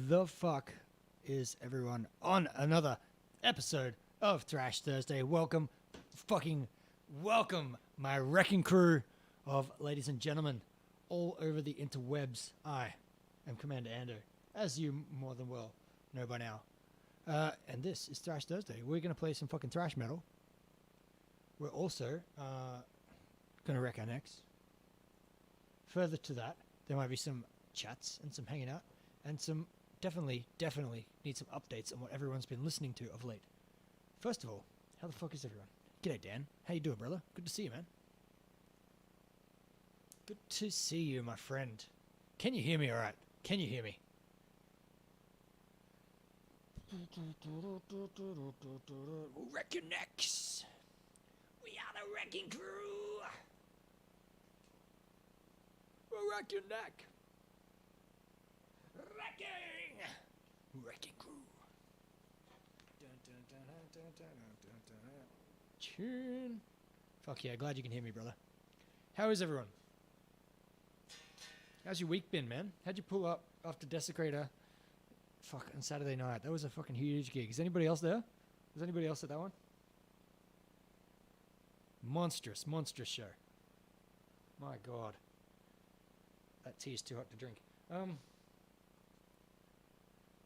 The fuck is everyone on another episode of Thrash Thursday? Welcome, fucking welcome, my wrecking crew of ladies and gentlemen all over the interwebs. I am Commander Ando, as you more than well know by now. And this is Thrash Thursday. We're going to play some fucking thrash metal. We're also going to wreck our necks. Further to that, there might be some chats and some hanging out and some definitely need some updates on what everyone's been listening to of late. First of all, how the fuck is everyone? G'day, Dan. How you doing, brother? Good to see you, man. Good to see you, my friend. Can you hear me all right? Can you hear me? We'll wreck your necks. We are the wrecking crew. We'll wreck your neck. Wrecking crew. Tune. Fuck yeah, glad you can hear me, brother. How is everyone? How's your week been, man? How'd you pull up after Desecrator? Fuck, on Saturday night. That was a fucking huge gig. Is anybody else there? Was anybody else at that one? Monstrous show. My god. That tea is too hot to drink.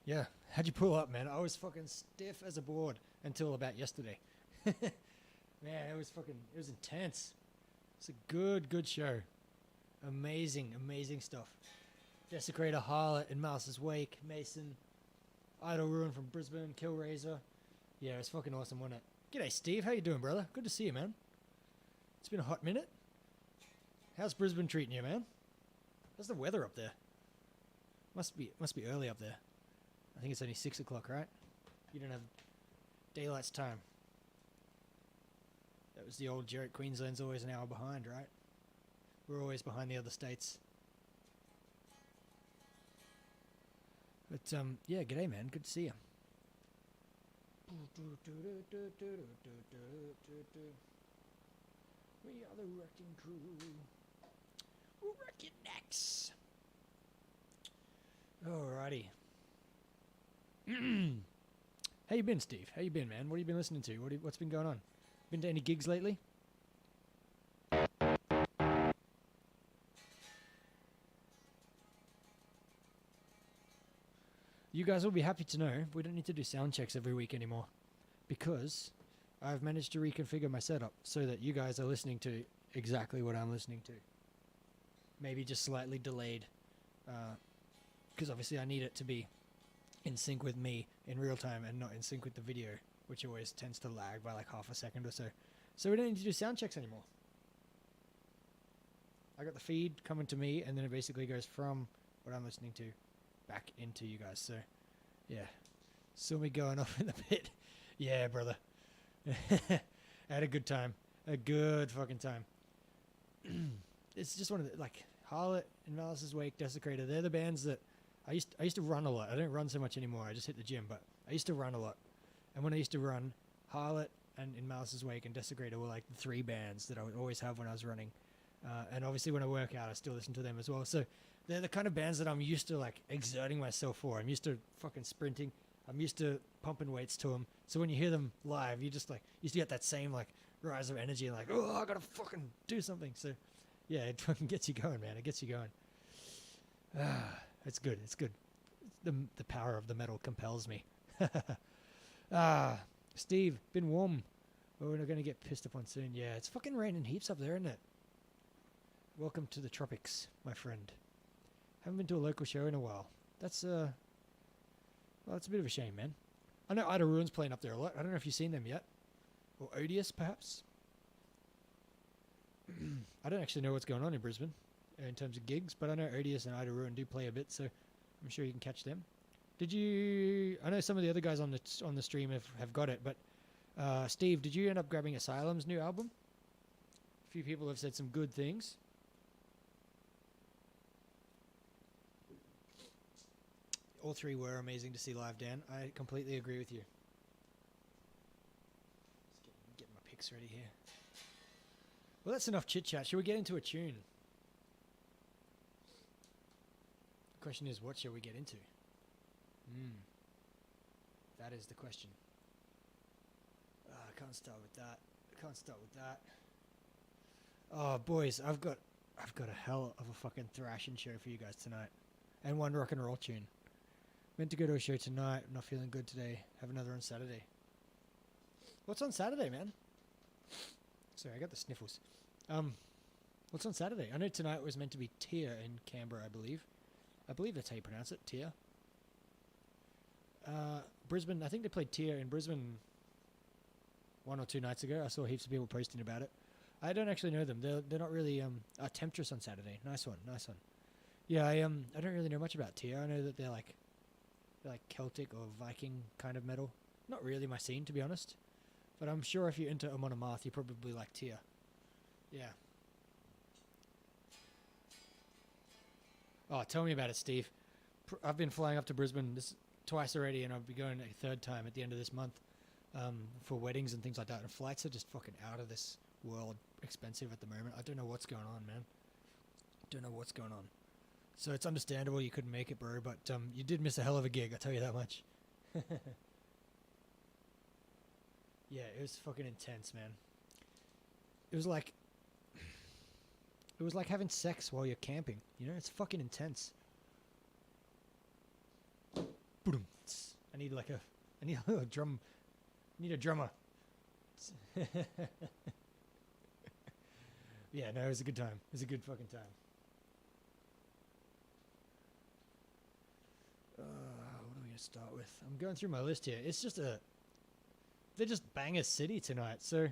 Yeah, how'd you pull up, man? I was fucking stiff as a board until about yesterday. Man, it was intense. It's a good show. Amazing stuff. Desecrator, Harlot, in Mouse's Wake, Mason, Idle Ruin from Brisbane, Killraiser. Yeah, it was fucking awesome, wasn't it? G'day, Steve. How you doing, brother? Good to see you, man. It's been a hot minute. How's Brisbane treating you, man? How's the weather up there? Must be early up there. I think it's only 6 o'clock, right? You don't have daylight's time. That was the old joke. Queensland's always an hour behind, right? We're always behind the other states. But, yeah, g'day, man. Good to see you. We are the wrecking crew. We're wrecking necks. Alrighty. How you been, Steve? How you been, man? What have you been listening to? What's been going on? Been to any gigs lately? You guys will be happy to know we don't need to do sound checks every week anymore, because I've managed to reconfigure my setup so that you guys are listening to exactly what I'm listening to. Maybe just slightly delayed, because obviously I need it to be in sync with me in real time and not in sync with the video, which always tends to lag by like half a second or so. So we don't need to do sound checks anymore. I got the feed coming to me, and then it basically goes from what I'm listening to back into you guys. So yeah, saw me going off in the pit. Yeah, brother. I had a good time. A good fucking time. It's just one of the, like, Harlot and Malice's Wake, Desecrator, they're the bands that I used to run a lot. I don't run so much anymore. I just hit the gym, but I used to run a lot. And when I used to run, Harlot and In Malice's Wake and Desecrator were like the three bands that I would always have when I was running. And obviously when I work out, I still listen to them as well. So they're the kind of bands that I'm used to like exerting myself for. I'm used to fucking sprinting. I'm used to pumping weights to them. So when you hear them live, you just like used to get that same like rise of energy and like, oh, I gotta fucking do something. So yeah, it fucking gets you going, man. It gets you going. It's good. It's good. The power of the metal compels me. Steve, been warm. Oh, we're not gonna get pissed upon soon. Yeah, it's fucking raining heaps up there, isn't it? Welcome to the tropics, my friend. Haven't been to a local show in a while. That's well, it's a bit of a shame, man. I know Ida Ruin's playing up there a lot. I don't know if you've seen them yet. Or Odious, perhaps. I don't actually know what's going on in Brisbane in terms of gigs, but I know Odious and Ida Ruin do play a bit, so I'm sure you can catch them. Did you... I know some of the other guys on the stream have got it, but Steve, did you end up grabbing Asylum's new album? A few people have said some good things. All three were amazing to see live, Dan. I completely agree with you. Just getting my picks ready here. Well, that's enough chit-chat. Shall we get into a tune? The question is, what shall we get into? That is the question. I can't start with that. I can't start with that. Oh, boys, I've got a hell of a fucking thrashing show for you guys tonight. And one rock and roll tune. Meant to go to a show tonight. I'm not feeling good today. Have another on Saturday. What's on Saturday, man? Sorry, I got the sniffles. What's on Saturday? I know tonight was meant to be Tier in Canberra, I believe. I believe that's how you pronounce it, Tier. Brisbane, I think they played Tier in Brisbane 1 or 2 nights ago. I saw heaps of people posting about it. I don't actually know them. They're not really Temptress on Saturday. Nice one, nice one. Yeah, I don't really know much about Tier. I know that they're like Celtic or Viking kind of metal. Not really my scene, to be honest. But I'm sure if you're into Amon Amarth, you probably like Tier. Yeah. Oh, tell me about it, Steve. I've been flying up to Brisbane twice already, and I'll be going a third time at the end of this month for weddings and things like that. And flights are just fucking out of this world expensive at the moment. I don't know what's going on, man. Don't know what's going on. So it's understandable you couldn't make it, bro, but you did miss a hell of a gig, I'll tell you that much. Yeah, it was fucking intense, man. It was like having sex while you're camping, you know? It's fucking intense. I need a little drum. I need a drummer. Yeah, no, it was a good time. It was a good fucking time. What are we going to start with? I'm going through my list here. It's just they're just banger city tonight, so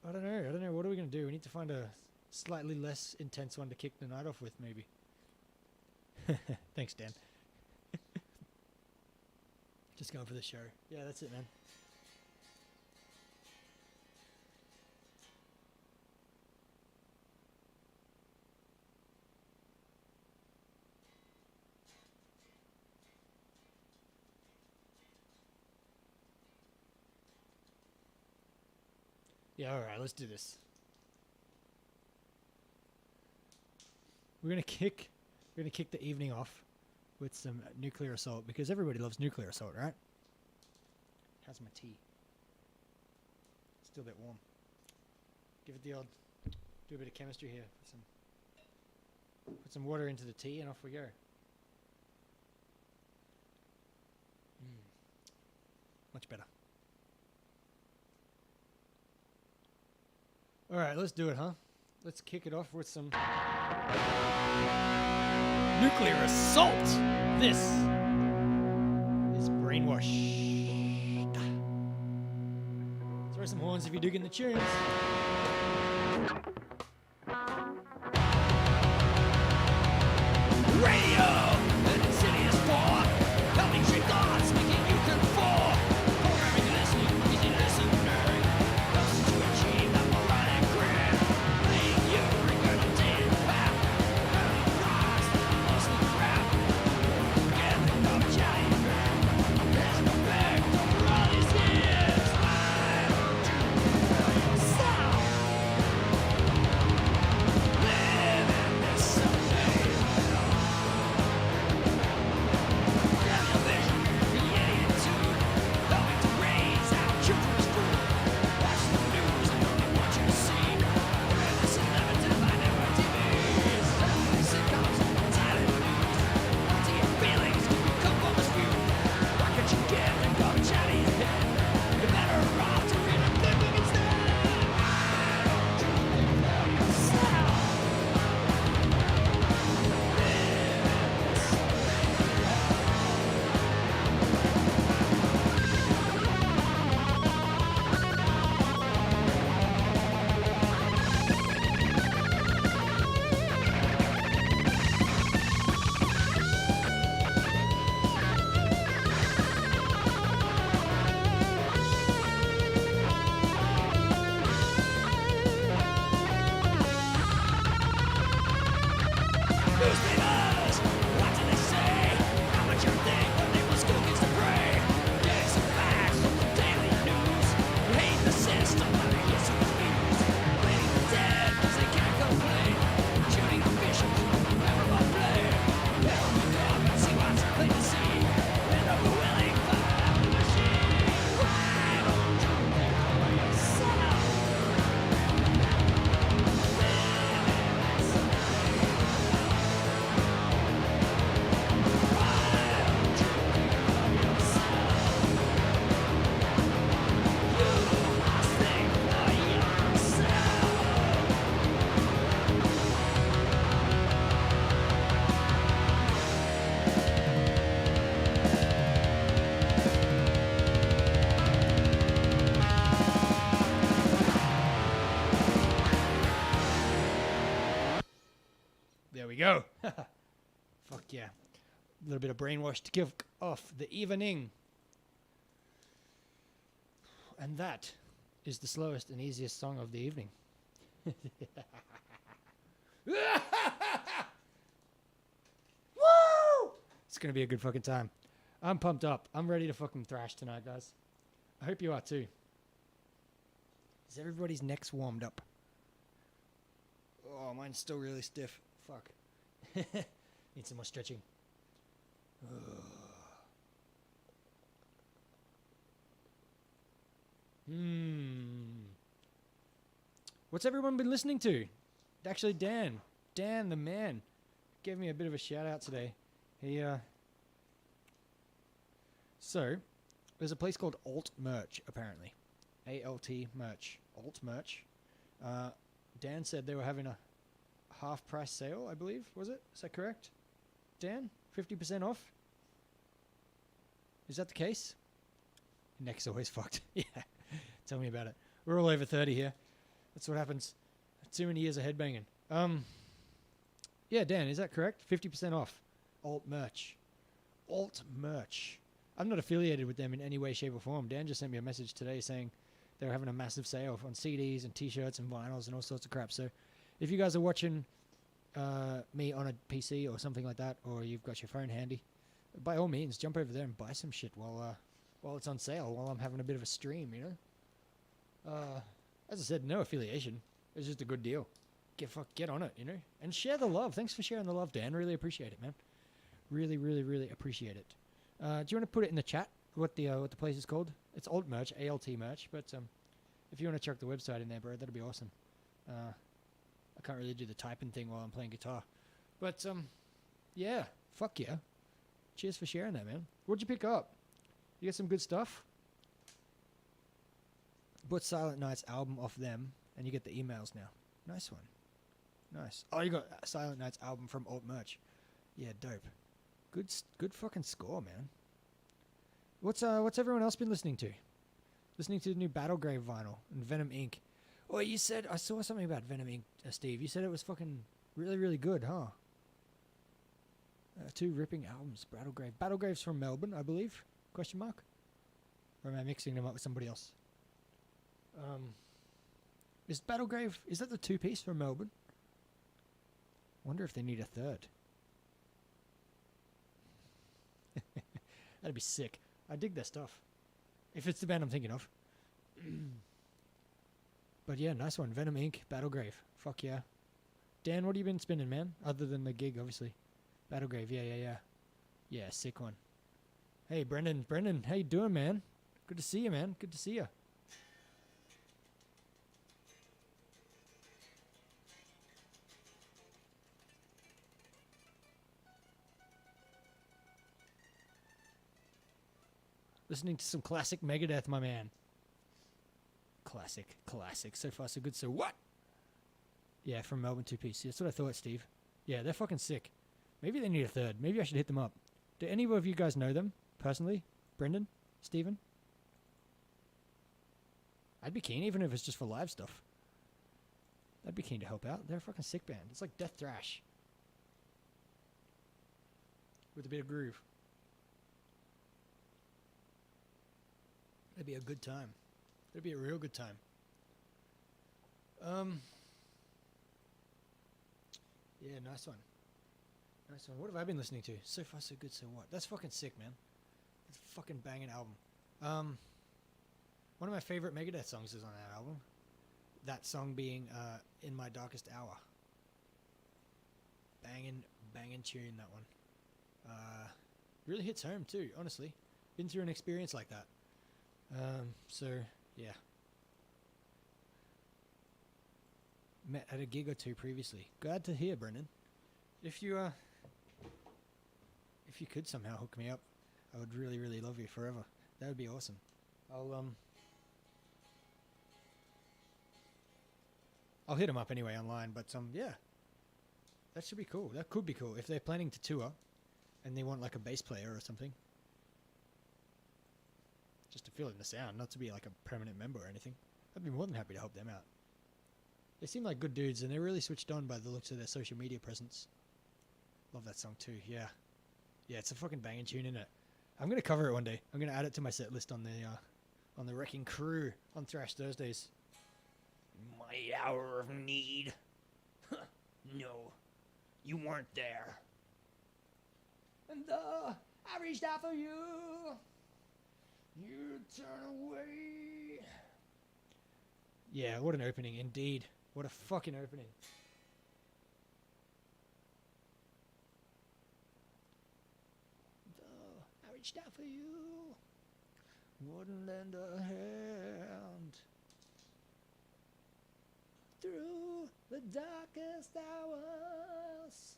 I don't know. What are we going to do? We need to find a slightly less intense one to kick the night off with, maybe. Thanks, Dan. Just going for the show. Yeah, that's it, man. Yeah, alright, let's do this. We're gonna kick the evening off with some nuclear assault because everybody loves nuclear assault, right? How's my tea? Still a bit warm. Give it the old, do a bit of chemistry here. Put some water into the tea and off we go. Much better. Alright, let's do it, huh? Let's kick it off with some nuclear assault! This is Brainwashed. Throw some horns if you're digging the tunes. Radio! An insidious form, helping shape thoughts, making you conform. Programming and listening, easy listening. Helps you to achieve that moronic grid. Playing you regurgitated path. Learning rocks, mostly crap. Get the cup chatty. There's no beg for all these years. Why don't you feel yourself? Live in this someday. There we go. Fuck yeah. A little bit of Brainwash to kick off the evening. And that is the slowest and easiest song of the evening. Woo! It's going to be a good fucking time. I'm pumped up. I'm ready to fucking thrash tonight, guys. I hope you are too. Is everybody's necks warmed up? Oh, mine's still really stiff. Fuck. Need some more stretching. What's everyone been listening to? Actually, Dan the man, gave me a bit of a shout out today. He, so, there's a place called Alt Merch, apparently. A-L-T Merch. Alt Merch. Dan said they were having a half-price sale, I believe, was it? Is that correct? Dan? 50% off? Is that the case? Neck's always fucked. Yeah. Tell me about it. We're all over 30 here. That's what happens. Too many years of headbanging. Yeah, Dan, is that correct? 50% off. Alt Merch. Alt Merch. I'm not affiliated with them in any way, shape, or form. Dan just sent me a message today saying they were having a massive sale on CDs and T-shirts and vinyls and all sorts of crap. So if you guys are watching me on a PC or something like that, or you've got your phone handy, by all means, jump over there and buy some shit while it's on sale, while I'm having a bit of a stream, you know? As I said, no affiliation. It's just a good deal. Get on it, you know? And share the love. Thanks for sharing the love, Dan. Really appreciate it, man. Really, really, really appreciate it. Do you want to put it in the chat what the place is called? It's Alt Merch, ALT Merch, but if you want to chuck the website in there, bro, that'd be awesome. I can't really do the typing thing while I'm playing guitar. But, yeah, fuck yeah. Cheers for sharing that, man. What'd you pick up? You got some good stuff? Bought Silent Night's album off them, and you get the emails now. Nice one. Nice. Oh, you got Silent Night's album from Alt Merch. Yeah, dope. Good fucking score, man. What's everyone else been listening to? Listening to the new Battlegrave vinyl and Venom Inc. Oh, you said I saw something about Venom Inc. Steve. You said it was fucking really, really good, huh? 2 ripping albums. Battlegrave's from Melbourne, I believe. Question mark? Or am I mixing them up with somebody else? Is Battlegrave, is that the 2-piece from Melbourne? Wonder if they need a third. That'd be sick. I dig their stuff. If it's the band I'm thinking of. But yeah, nice one. Venom Inc. Battlegrave. Fuck yeah. Dan, what have you been spinning, man? Other than the gig, obviously. Battlegrave, yeah. Yeah, sick one. Hey, Brendan, how you doing, man? Good to see you, man. Good to see you. Listening to some classic Megadeth, my man. Classic. So far, so good. So what? Yeah, from Melbourne 2-piece. That's what I thought, Steve. Yeah, they're fucking sick. Maybe they need a third. Maybe I should hit them up. Do any of you guys know them personally? Brendan? Steven? I'd be keen, even if it's just for live stuff. I'd be keen to help out. They're a fucking sick band. It's like death thrash. With a bit of groove. That'd be a good time. That'd be a real good time. Yeah, nice one. What have I been listening to? So far, so good, so what? That's fucking sick, man. It's a fucking banging album. One of my favorite Megadeth songs is on that album. That song being In My Darkest Hour. Banging tune, that one. Really hits home, too, honestly. Been through an experience like that. So, yeah. Met at a gig or 2 previously. Glad to hear, Brendan. If you could somehow hook me up, I would really, really love you forever. That would be awesome. I'll hit them up anyway online, but yeah. That should be cool. That could be cool. If they're planning to tour and they want like a bass player or something. Just to fill in the sound, not to be like a permanent member or anything. I'd be more than happy to help them out. They seem like good dudes, and they're really switched on by the looks of their social media presence. Love that song too, yeah. Yeah, it's a fucking banging tune, isn't it? I'm going to cover it one day. I'm going to add it to my set list on the Wrecking Crew on Thrash Thursdays. My hour of need. No, you weren't there. And I reached out for you. You turn away. Yeah, what an opening, indeed. What a fucking opening. I reached out for you. Wouldn't lend a hand. Through the darkest hours,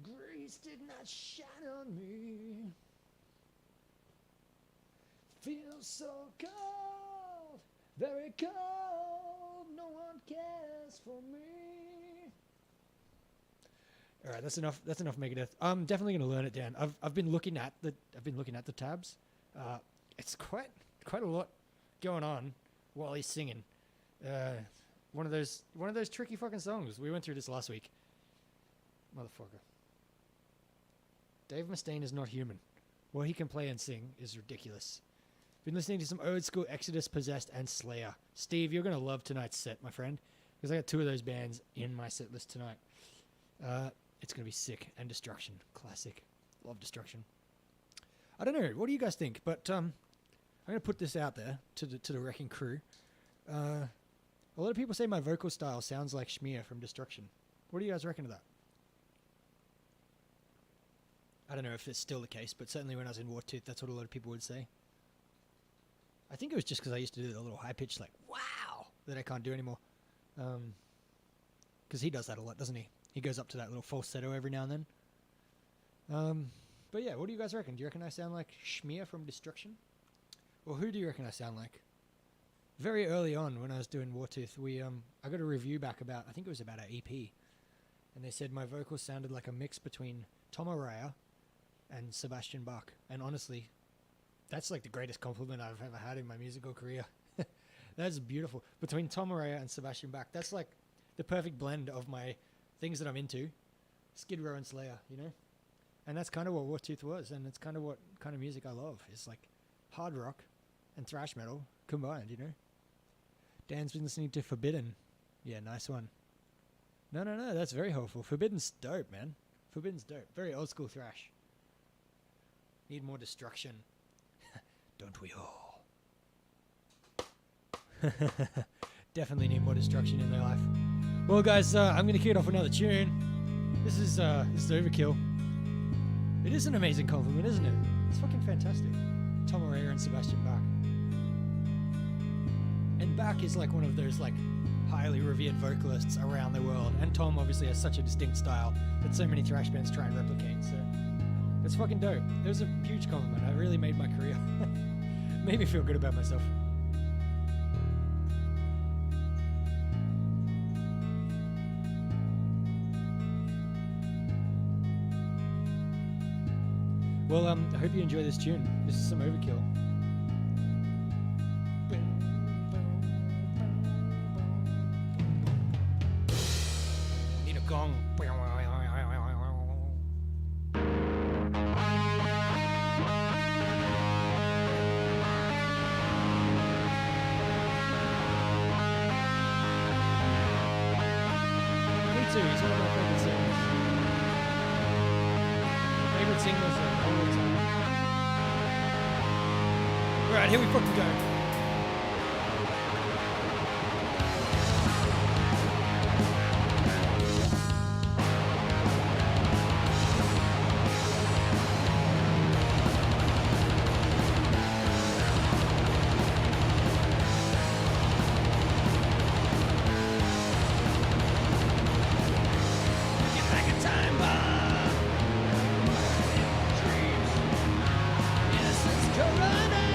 grace did not shine on me. Feels so cold, very cold, no one cares for me. Alright, that's enough Megadeth. I'm definitely gonna learn it down. I've been looking at the tabs. It's quite a lot going on while he's singing. One of those tricky fucking songs. We went through this last week. Motherfucker. Dave Mustaine is not human. What he can play and sing is ridiculous. Been listening to some old school Exodus, Possessed, and Slayer. Steve, you're going to love tonight's set, my friend. Because I got 2 of those bands in my set list tonight. It's going to be sick. And Destruction. Classic. Love Destruction. I don't know. What do you guys think? But I'm going to put this out there to the Wrecking Crew. A lot of people say my vocal style sounds like Schmear from Destruction. What do you guys reckon of that? I don't know if it's still the case, but certainly when I was in Wartooth, that's what a lot of people would say. I think it was just because I used to do the little high pitch, like, wow, that I can't do anymore. Because he does that a lot, doesn't he? He goes up to that little falsetto every now and then. But yeah, what do you guys reckon? Do you reckon I sound like Schmear from Destruction? Or who do you reckon I sound like? Very early on when I was doing Wartooth, I got a review back about, I think it was about our EP. And they said my vocals sounded like a mix between Tom Araya and Sebastian Bach. And honestly, that's like the greatest compliment I've ever had in my musical career. That's beautiful. Between Tom Araya and Sebastian Bach, that's like the perfect blend of my things that I'm into. Skid Row and Slayer, you know? And that's kind of what Wartooth was, and it's kind of what kind of music I love. It's like hard rock and thrash metal combined, you know? Dan's been listening to Forbidden. Yeah, nice one. No, that's very hopeful. Forbidden's dope, man. Forbidden's dope. Very old school thrash. Need more destruction. Don't we all? Definitely need more destruction in their life. Well, guys, I'm going to kick it off another tune. This is Overkill. It is an amazing compliment, isn't it? It's fucking fantastic. Tom Araya and Sebastian Bach. And Bach is like one of those like highly revered vocalists around the world. And Tom obviously has such a distinct style that so many thrash bands try and replicate. So it's fucking dope. It was a huge compliment. I really made my career. Made me feel good about myself. Well, I hope you enjoy this tune. This is some Overkill. Need a gong. Me too, he's one of my favorite singers. Favorite singers of all time. Alright, here we fucking go. Innocence to running.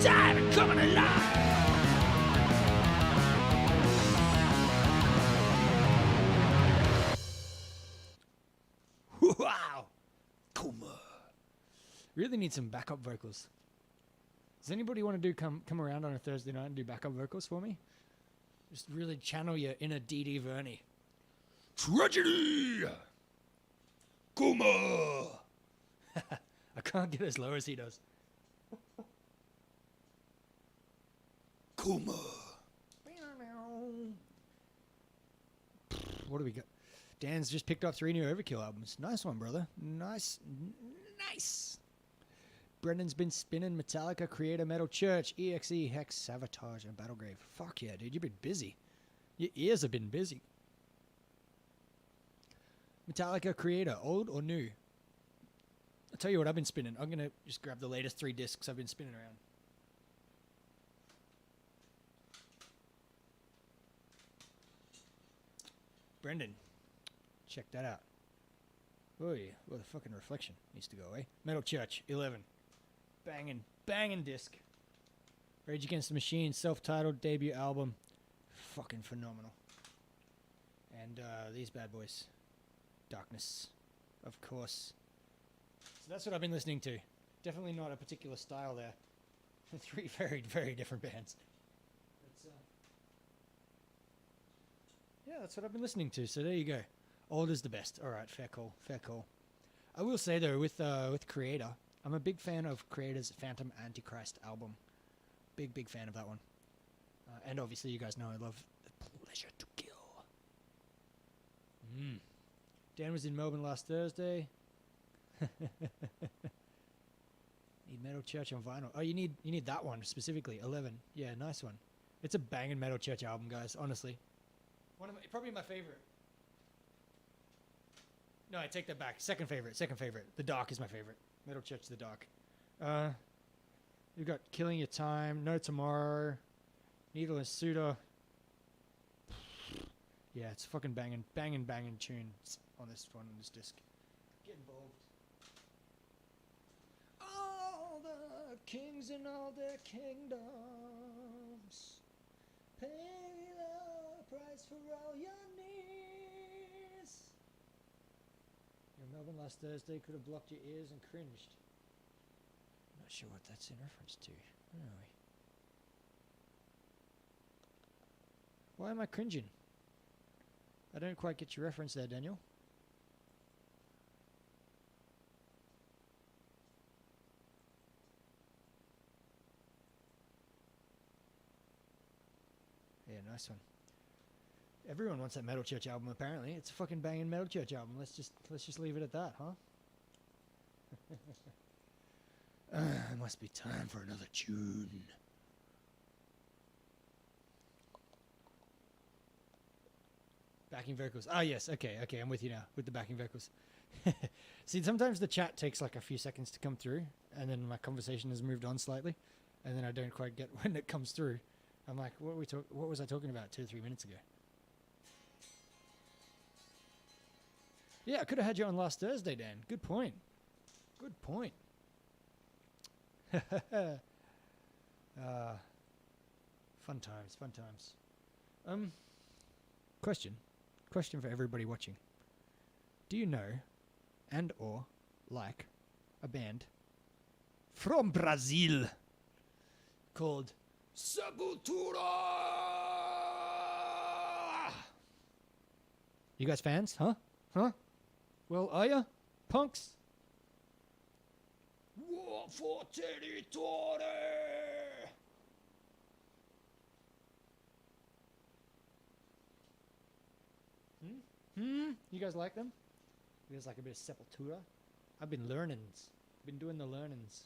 time and coming alive. Wow. Coma. Really need some backup vocals. Does anybody want to come around on a Thursday night and do backup vocals for me? Just really channel your inner D.D. Verney. Tragedy! Coma! I can't get as low as he does. Coma! What do we got? Dan's just picked up 3 new Overkill albums. Nice one, brother. Nice. Brendan's been spinning Metallica, Creator, Metal Church, EXE, Hex, Sabotage, and Battlegrave. Fuck yeah, dude. You've been busy. Your ears have been busy. Metallica, Creator, old or new? I'll tell you what I've been spinning. I'm going to just grab the latest 3 discs I've been spinning around. Brendan, check that out. Oy, what a fucking reflection. Needs to go away. Metal Church, 11. Banging disc. Rage Against the Machine, self-titled debut album. Fucking phenomenal. And these bad boys. Darkness, of course. So that's what I've been listening to. Definitely not a particular style there. 3 very, very different bands. Yeah, that's what I've been listening to. So there you go. Old is the best. All right, fair call. I will say though, with Creator, I'm a big fan of Creator's Phantom Antichrist album. Big fan of that one. And obviously, you guys know I love Pleasure to Kill. Dan was in Melbourne last Thursday. Need Metal Church on vinyl. Oh, you need that one specifically. 11. Yeah, nice one. It's a banging Metal Church album, guys. Honestly, probably my favorite. No, I take that back. Second favorite. The Dark is my favorite. Metal Church, The Dark. You've got Killing Your Time, No Tomorrow, Needle and Suitor. Yeah, it's fucking banging tunes on this disc. Get involved. All the kings and all their kingdoms pay the price for all your needs. Your Melbourne last Thursday could have blocked your ears and cringed. Not sure what that's in reference to. Where are we? Why am I cringing? I don't quite get your reference there, Daniel. Yeah, nice one. Everyone wants that Metal Church album, apparently. It's a fucking banging Metal Church album. Let's just leave it at that, huh? It must be time for another tune. Backing vocals. Ah, yes. Okay, I'm with you now with the backing vocals. See, sometimes the chat takes like a few seconds to come through, and then my conversation has moved on slightly, and then I don't quite get when it comes through. I'm like, what was I talking about 2 or 3 minutes ago? Yeah, I could have had you on last Thursday, Dan. Good point. Fun times. Question for everybody watching. Do you know and or like a band from Brazil called SEPULTURA? You guys fans? Huh? Well, are ya? Punks? War for territory! You guys like them? You guys like a bit of Sepultura? I've been doing the learnings.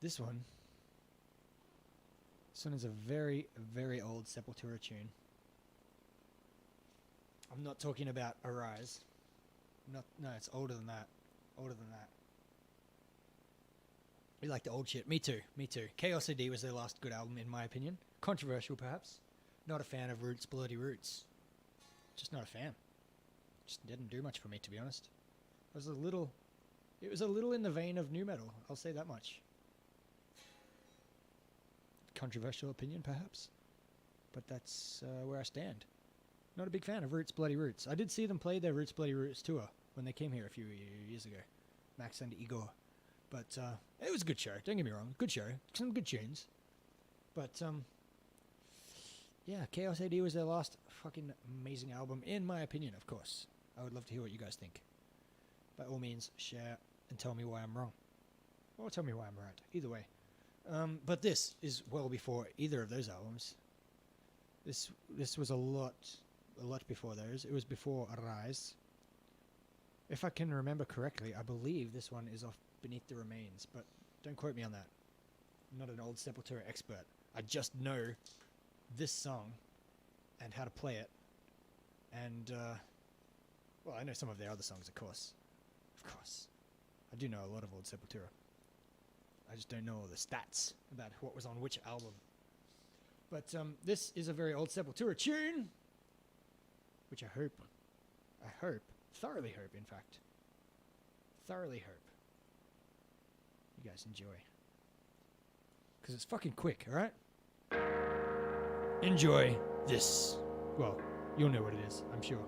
This one is a very, very old Sepultura tune. I'm not talking about Arise. No, it's older than that. We like the old shit. Me too. Me too. Chaos AD was their last good album, in my opinion. Controversial, perhaps. Not a fan of Roots, Bloody Roots. Just not a fan. Just didn't do much for me, to be honest. It was a little in the vein of nu metal. I'll say that much. Controversial opinion, perhaps. But that's where I stand. Not a big fan of Roots, Bloody Roots. I did see them play their Roots, Bloody Roots tour when they came here a few years ago. Max and Igor. But it was a good show. Don't get me wrong. Good show. Some good tunes. But yeah, Chaos AD was their last fucking amazing album, in my opinion, of course. I would love to hear what you guys think. By all means, share and tell me why I'm wrong. Or tell me why I'm right. Either way. But this is well before either of those albums. This was a lot before those. It was before Arise. If I can remember correctly, I believe this one is off Beneath the Remains, but don't quote me on that. I'm not an old Sepultura expert. I just know this song and how to play it. And, well, I know some of their other songs, of course. Of course. I do know a lot of old Sepultura. I just don't know all the stats about what was on which album. But this is a very old Sepultura tune, which I thoroughly hope, in fact, thoroughly hope you guys enjoy. Because it's fucking quick, alright? Enjoy this. Well, you'll know what it is, I'm sure.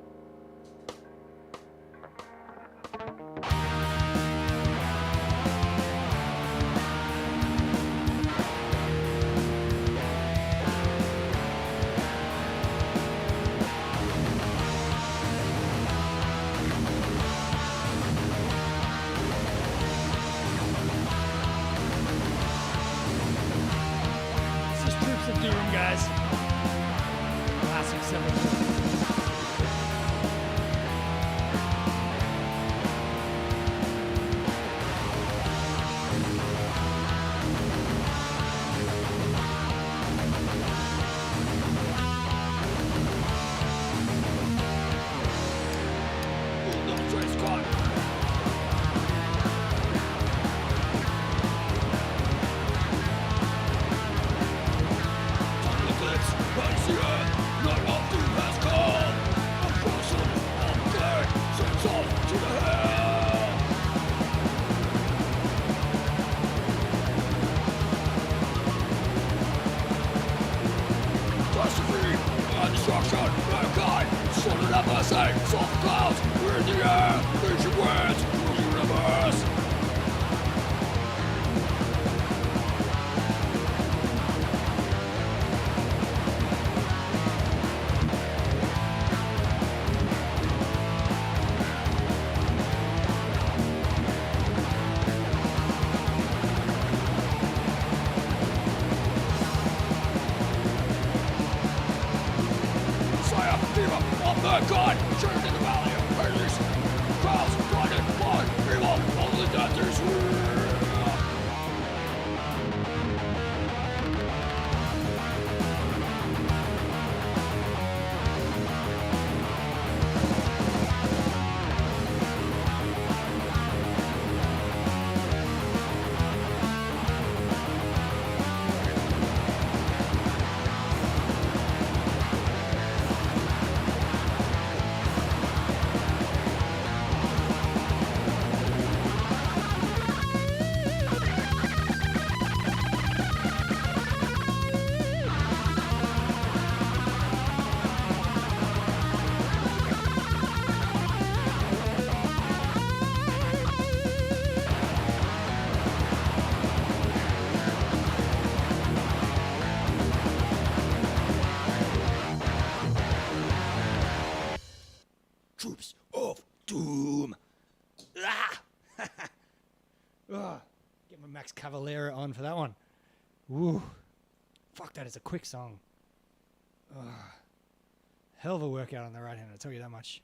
Guys, classic Sepultura. Soft clouds, we're in the air, vision words, the universe. God, turned in the valley of Hades, crowds blinded by evil, all the deserts. Troops of Doom. Ah! Get my Max Cavalera on for that one. Woo. Fuck, that is a quick song. Hell of a workout on the right hand, I'll tell you that much.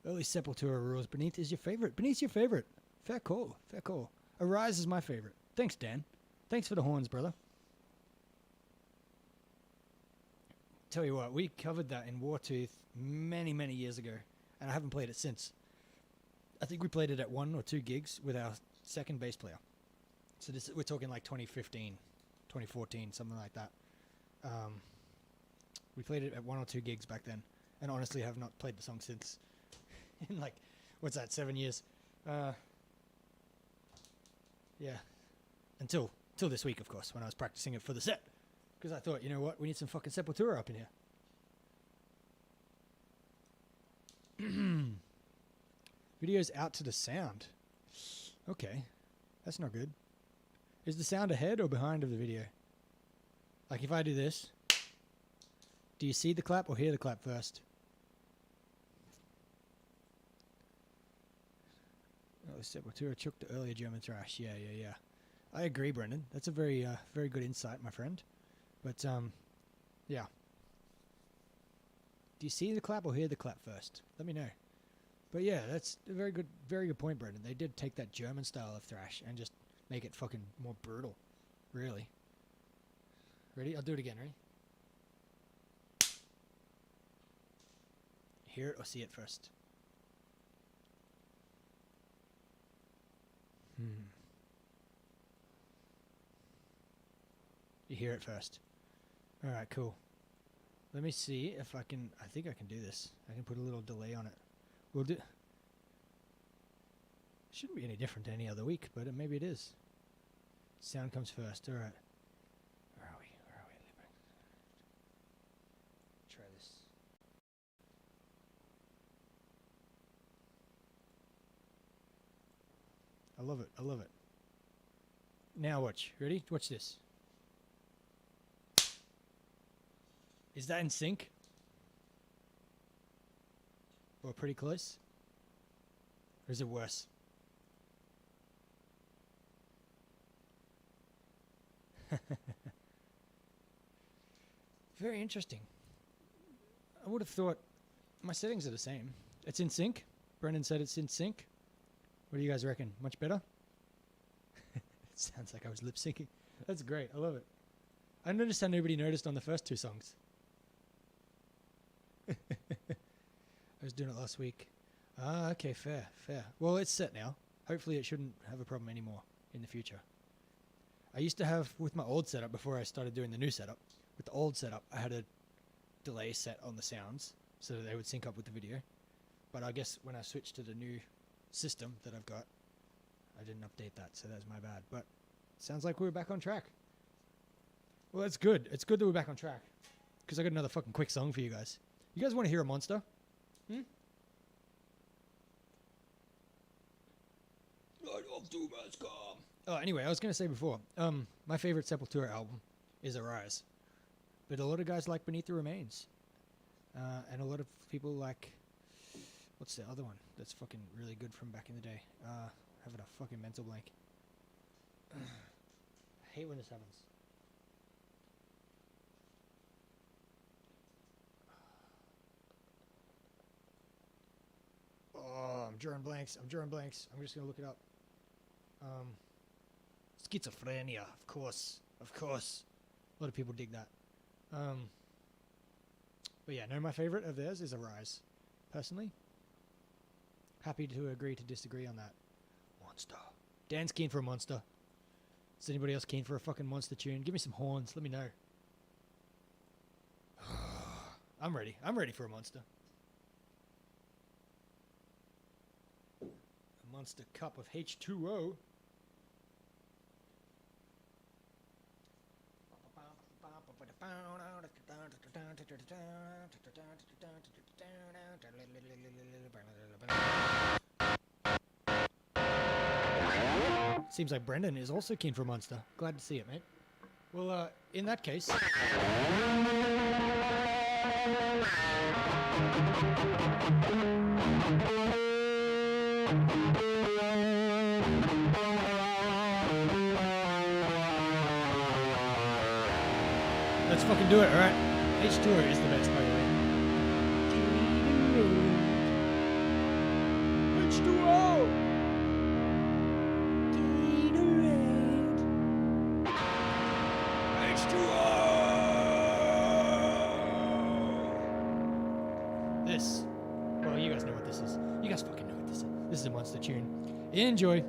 Early Sepultura rules. Beneath is your favorite. Beneath's your favorite. Fair call. Fair call. Arise is my favorite. Thanks, Dan. Thanks for the horns, brother. Tell you what, we covered that in Wartooth many, many years ago, and I haven't played it since. I think we played it at 1 or 2 gigs with our second bass player. So we're talking like 2015, 2014, something like that. We played it at 1 or 2 gigs back then, and honestly have not played the song since. In like, what's that, 7 years? Yeah, until this week, of course, when I was practicing it for the set, because I thought, you know what, we need some fucking Sepultura up in here. Video's out to the sound. Okay, that's not good. Is the sound ahead or behind of the video? Like if I do this, do you see the clap or hear the clap first? Oh, Sepultura took the earlier German thrash. Yeah. I agree, Brendan. That's a very good insight, my friend. But yeah. Do you see the clap or hear the clap first? Let me know. But yeah, that's a very good point, Brendan. They did take that German style of thrash and just make it fucking more brutal. Really. Ready? I'll do it again. Ready? Hear it or see it first? You hear it first. Alright, cool. Let me see if I can... I think I can do this. I can put a little delay on it. We'll do... Shouldn't be any different to any other week, but maybe it is. Sound comes first. Alright. Where are we? Try this. I love it. Now watch. Ready? Watch this. Is that in sync? Or pretty close? Or is it worse? Very interesting. I would have thought my settings are the same. It's in sync. Brendan said it's in sync. What do you guys reckon? Much better? It sounds like I was lip syncing. That's great. I love it. I don't understand nobody noticed on the first 2 songs. I was doing it last week. Ah, okay, fair. Well, it's set now. Hopefully it shouldn't have a problem anymore in the future. I used to have, with my old setup, before I started doing the new setup, with the old setup, I had a delay set on the sounds so that they would sync up with the video. But I guess when I switched to the new system that I've got, I didn't update that, so that's my bad. But it sounds like we're back on track. Well, that's good. It's good that we're back on track, because I got another fucking quick song for you guys. You guys want to hear a monster? Oh, anyway, I was going to say before, my favorite Sepultura album is Arise. But a lot of guys like Beneath the Remains. And a lot of people like... What's the other one that's fucking really good from back in the day? Having a fucking mental blank. I hate when this happens. Oh, I'm drawing blanks. I'm just going to look it up. Schizophrenia, of course. A lot of people dig that. But yeah, no, my favorite of theirs is Arise. Personally, happy to agree to disagree on that. Monster. Dan's keen for a monster. Is anybody else keen for a fucking monster tune? Give me some horns. Let me know. I'm ready. I'm ready for a monster. A monster cup of H2O. Seems like Brendan is also keen for a monster. Glad to see it, mate. Well, in that case... Let's fucking do it, alright? H2O is the best, by the way. H2O! This. Well, you guys know what this is. You guys fucking know what this is. This is a monster tune. Enjoy.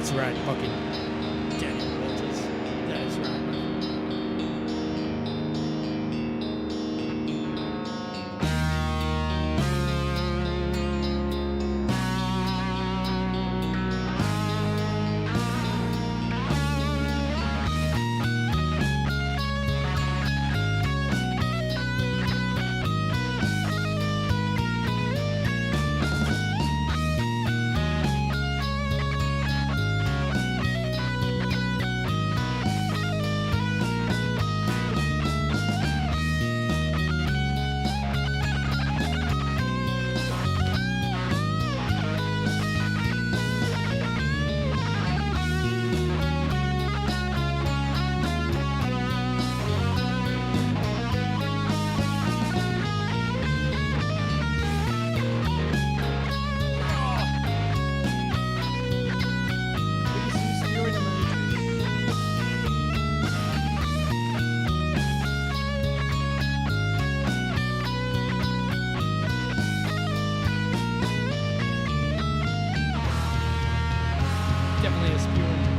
That's right, fucking Daniel Walters. That is right. Definitely a spewing.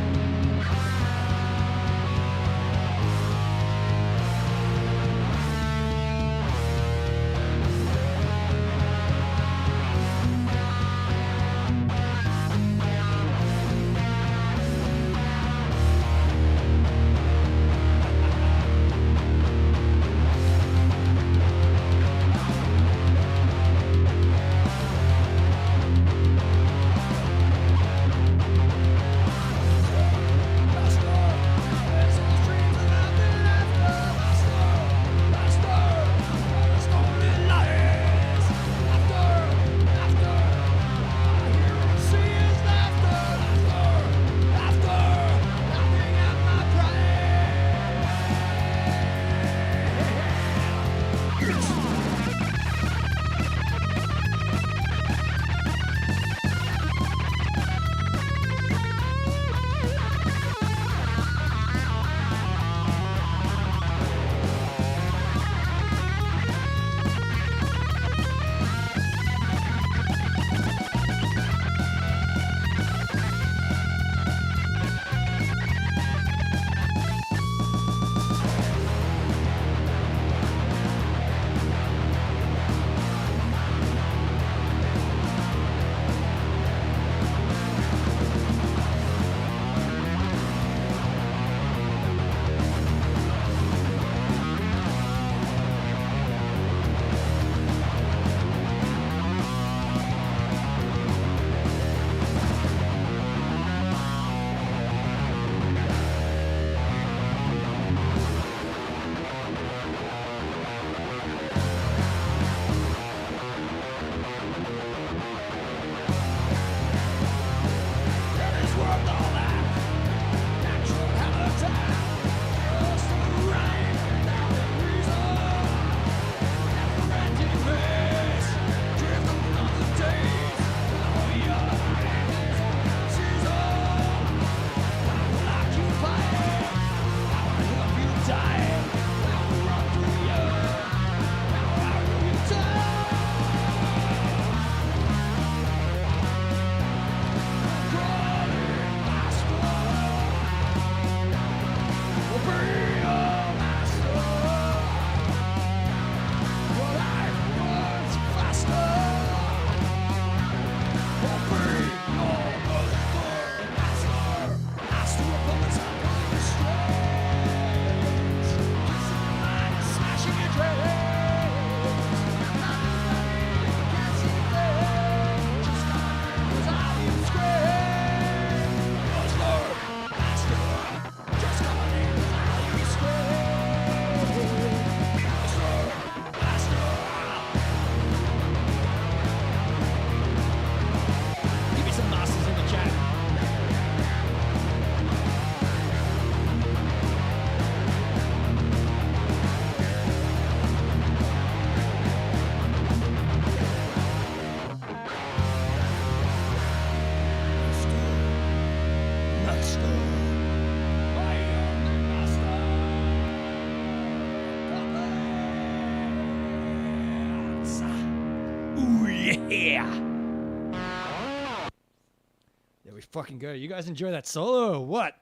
we fucking go. You guys enjoy that solo or what?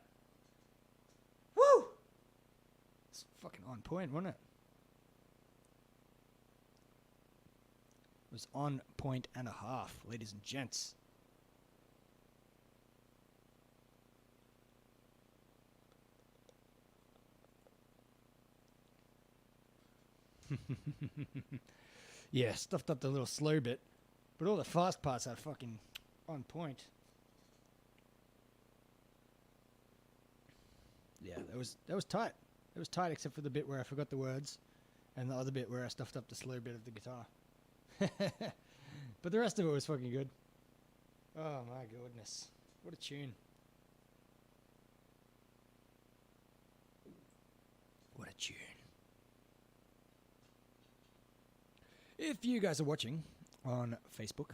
Woo! It's fucking on point, wasn't it? It was on point and a half, ladies and gents. Yeah, stuffed up the little slow bit, but all the fast parts are fucking on point. Yeah, that was tight. It was tight except for the bit where I forgot the words, and the other bit where I stuffed up the slow bit of the guitar. But the rest of it was fucking good. Oh my goodness, what a tune! What a tune! If you guys are watching on Facebook,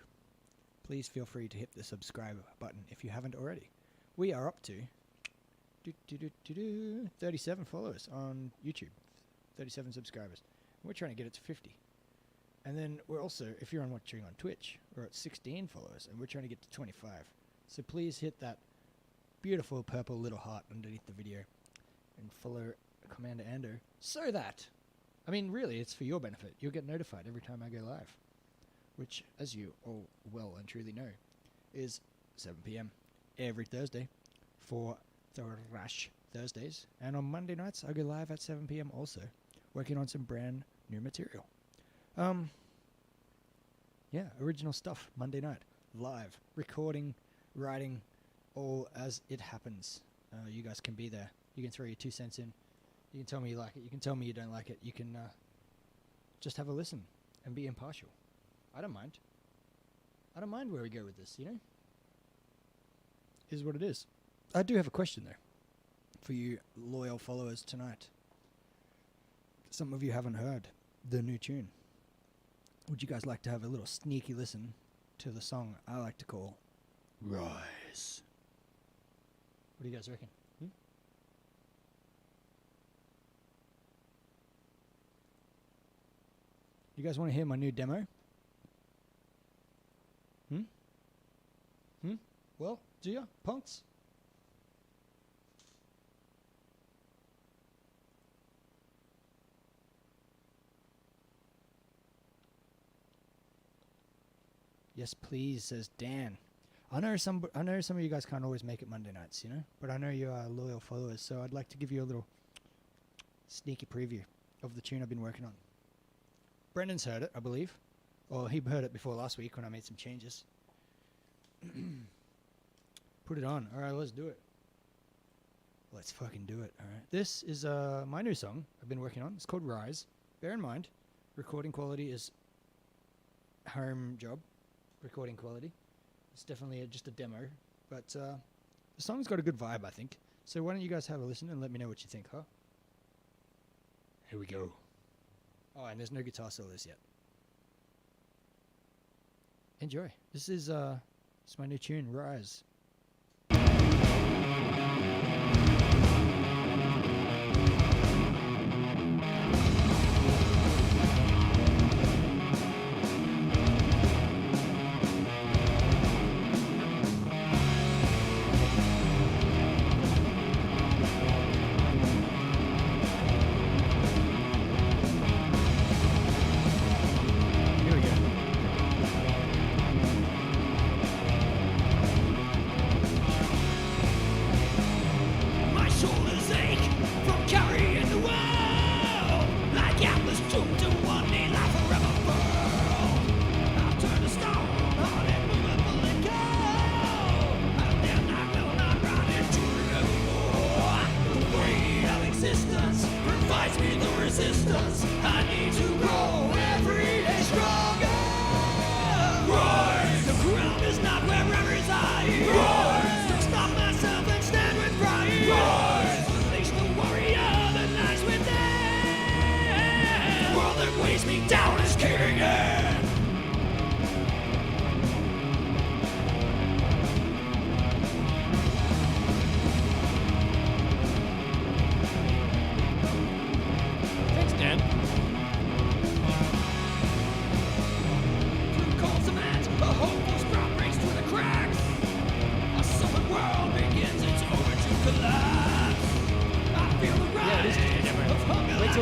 please feel free to hit the subscribe button if you haven't already. We are up to 37 followers on YouTube, 37 subscribers. We're trying to get it to 50. And then we're also, if you're watching on Twitch, we're at 16 followers and we're trying to get to 25. So please hit that beautiful purple little heart underneath the video and follow Commander Ando so that, I mean, really, it's for your benefit. You'll get notified every time I go live, which, as you all well and truly know, is 7 p.m. every Thursday for Thrash Thursdays. And on Monday nights, I go live at 7 p.m. also, working on some brand new material. Yeah, original stuff, Monday night, live, recording, writing, all as it happens. You guys can be there. You can throw your 2 cents in. You can tell me you like it. You can tell me you don't like it. You can just have a listen and be impartial. I don't mind. I don't mind where we go with this, you know? Is what it is. I do have a question, though, for you loyal followers tonight. Some of you haven't heard the new tune. Would you guys like to have a little sneaky listen to the song I like to call Rise? What do you guys reckon? You guys want to hear my new demo? Well, do ya, punks? Yes, please, says Dan. I know some of you guys can't always make it Monday nights, you know, but I know you are loyal followers, so I'd like to give you a little sneaky preview of the tune I've been working on. Brendan's heard it, I believe. Or he heard it before last week when I made some changes. Put it on. Alright, let's do it. Let's fucking do it, alright. This is my new song I've been working on. It's called Rise. Bear in mind, recording quality is home job. Recording quality. It's definitely just a demo. But the song's got a good vibe, I think. So why don't you guys have a listen and let me know what you think, huh? Here we go. Oh, and there's no guitar solos yet. Enjoy. This is my new tune, Rise. Here we go.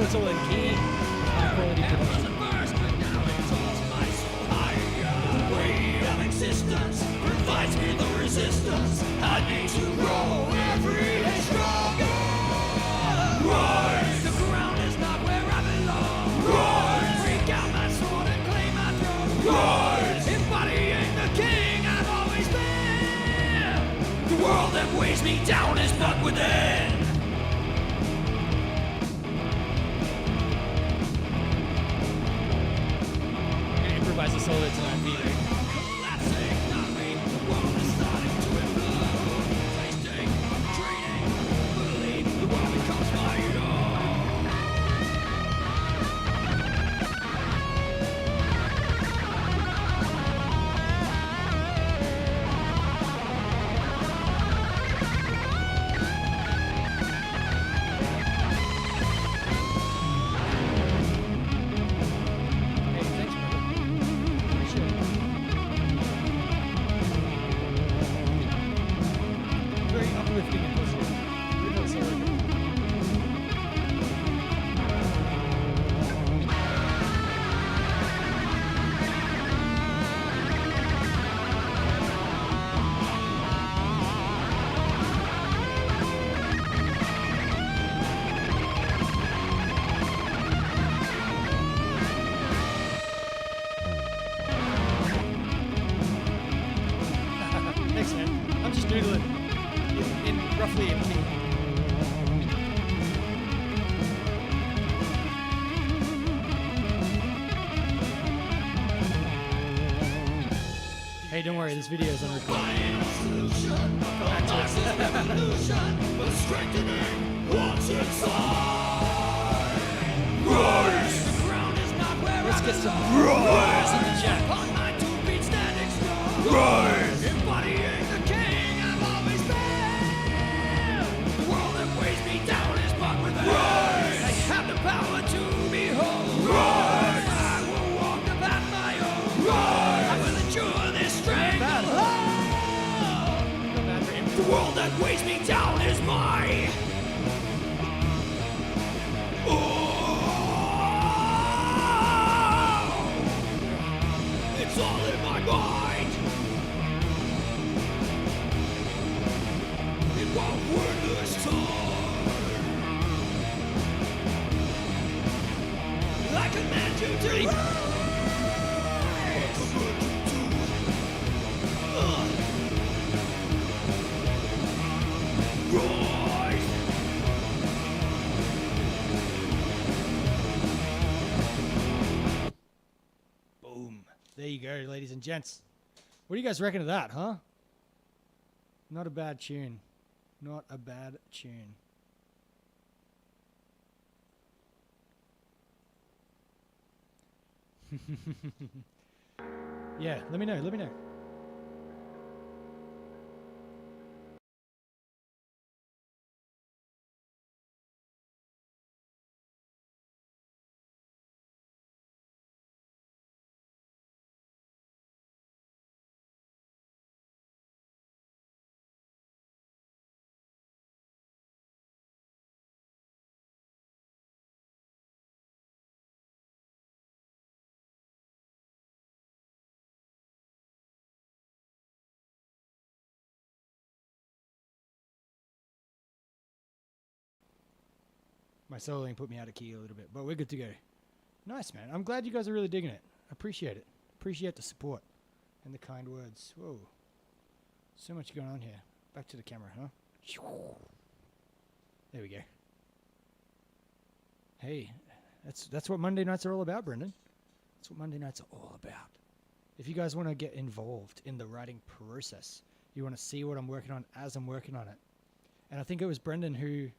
it's all in key, high quality production. Existence provides me the resistance I need to grow every day stronger. Rise. The ground is not where I belong. Rise. Break out my sword and claim my throne. Rise. Embodying the king I've always been. The world that weighs me down is but within. I'm gonna improvise a solo tonight, Peter. Hey, don't worry, this video is on record. Let's get some rise in the chat. Rise! Embodying the king I've always been. The world that weighs me down is but within. Rise! I have the power to behold. Rise! I will walk the path my own. Rise! I will endure this strength. The world that weighs me down is my. It's all in my mind. It won't work this time. I command you to rise. Rise. Boom. There you go, ladies and gents. What do you guys reckon of that, huh? Not a bad tune. Not a bad tune. Yeah, let me know, let me know. My soloing put me out of key a little bit, but we're good to go. Nice, man. I'm glad you guys are really digging it. Appreciate it. Appreciate the support and the kind words. Whoa. So much going on here. Back to the camera, huh? There we go. Hey, that's what Monday nights are all about, Brendan. That's what Monday nights are all about. If you guys want to get involved in the writing process, you want to see what I'm working on as I'm working on it. And I think it was Brendan who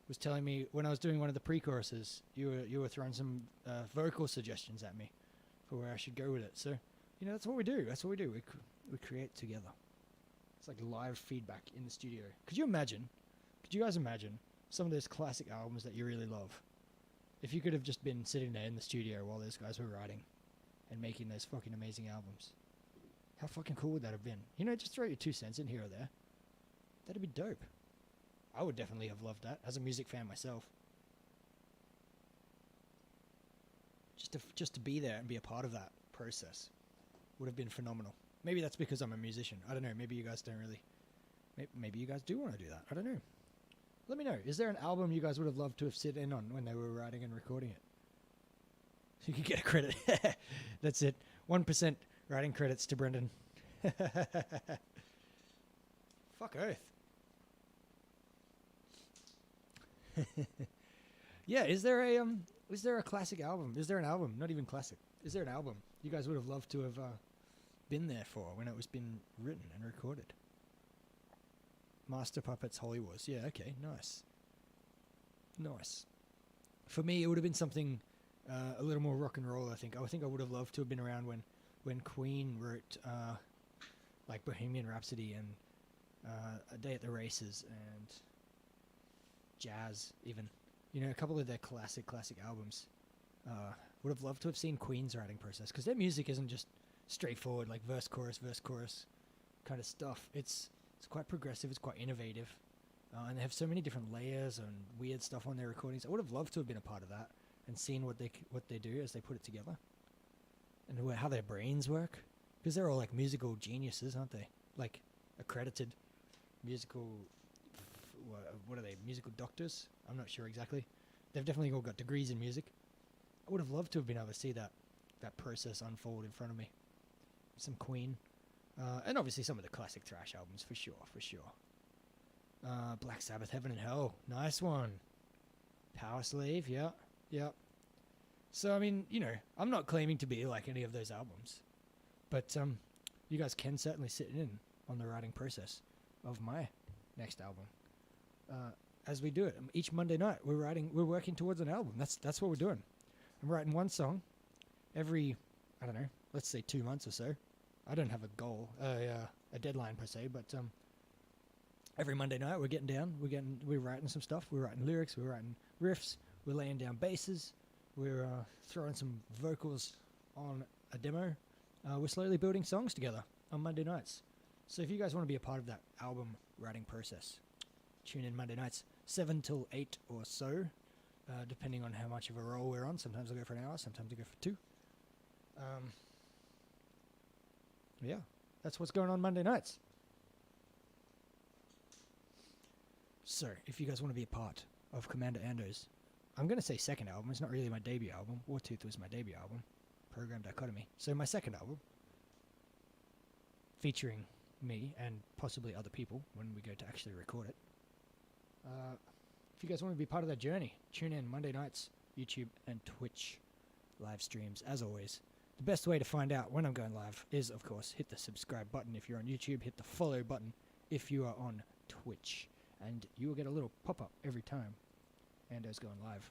was telling me when I was doing one of the pre-choruses, you were throwing some vocal suggestions at me for where I should go with it. So, you know, that's what we do. That's what we do. We create together. It's like live feedback in the studio. Could you guys imagine some of those classic albums that you really love? If you could have just been sitting there in the studio while those guys were writing and making those fucking amazing albums. How fucking cool would that have been? You know, just throw your 2 cents in here or there. That'd be dope. I would definitely have loved that as a music fan myself. just to be there and be a part of that process would have been phenomenal. Maybe that's because I'm a musician. I don't know. Maybe you guys don't really. Maybe you guys do want to do that. I don't know. Let me know. Is there an album you guys would have loved to have sit in on when they were writing and recording it? You can get a credit. That's it. 1% writing credits to Brendan. Fuck Earth. Yeah, is there a classic album? Is there an album? Not even classic. Is there an album you guys would have loved to have been there for when it was been written and recorded? Master Puppets Holy Wars. Yeah, okay, nice. Nice. For me, it would have been something a little more rock and roll, I think. I think I would have loved to have been around when Queen wrote like Bohemian Rhapsody and A Day at the Races and Jazz, even. You know, a couple of their classic albums. Would have loved to have seen Queen's writing process, because their music isn't just straightforward, like verse, chorus kind of stuff. It's quite progressive, it's quite innovative. And they have so many different layers and weird stuff on their recordings. I would have loved to have been a part of that and seen what they do as they put it together. And how their brains work. Because they're all like musical geniuses, aren't they? Like accredited musical... what are they? Musical doctors? I'm not sure exactly. They've definitely all got degrees in music. I would have loved to have been able to see that process unfold in front of me. Some Queen. And obviously some of the classic thrash albums, for sure. Black Sabbath, Heaven and Hell. Nice one. Power Slave, yeah. So, I mean, you know, I'm not claiming to be like any of those albums. But you guys can certainly sit in on the writing process of my next album. As we do it. Each Monday night, we're working towards an album. That's what we're doing. I'm writing one song every, I don't know, let's say 2 months or so. I don't have a goal, a deadline per se, but every Monday night we're getting down, we're writing some stuff, we're writing lyrics, we're writing riffs, we're laying down basses, we're throwing some vocals on a demo. We're slowly building songs together on Monday nights. So if you guys want to be a part of that album writing process, tune in Monday nights, 7 till 8 or so, depending on how much of a roll we're on. Sometimes I'll go for an hour, sometimes I'll go for 2. Yeah, that's what's going on Monday nights. So, if you guys want to be a part of Commander Ando's, I'm going to say second album. It's not really my debut album. Wartooth was my debut album. Program Dichotomy. So my second album, featuring me and possibly other people when we go to actually record it. If you guys want to be part of that journey, tune in Monday nights, YouTube and Twitch live streams, as always. The best way to find out when I'm going live is, of course, hit the subscribe button if you're on YouTube, hit the follow button if you are on Twitch, and you will get a little pop-up every time Ando's going live.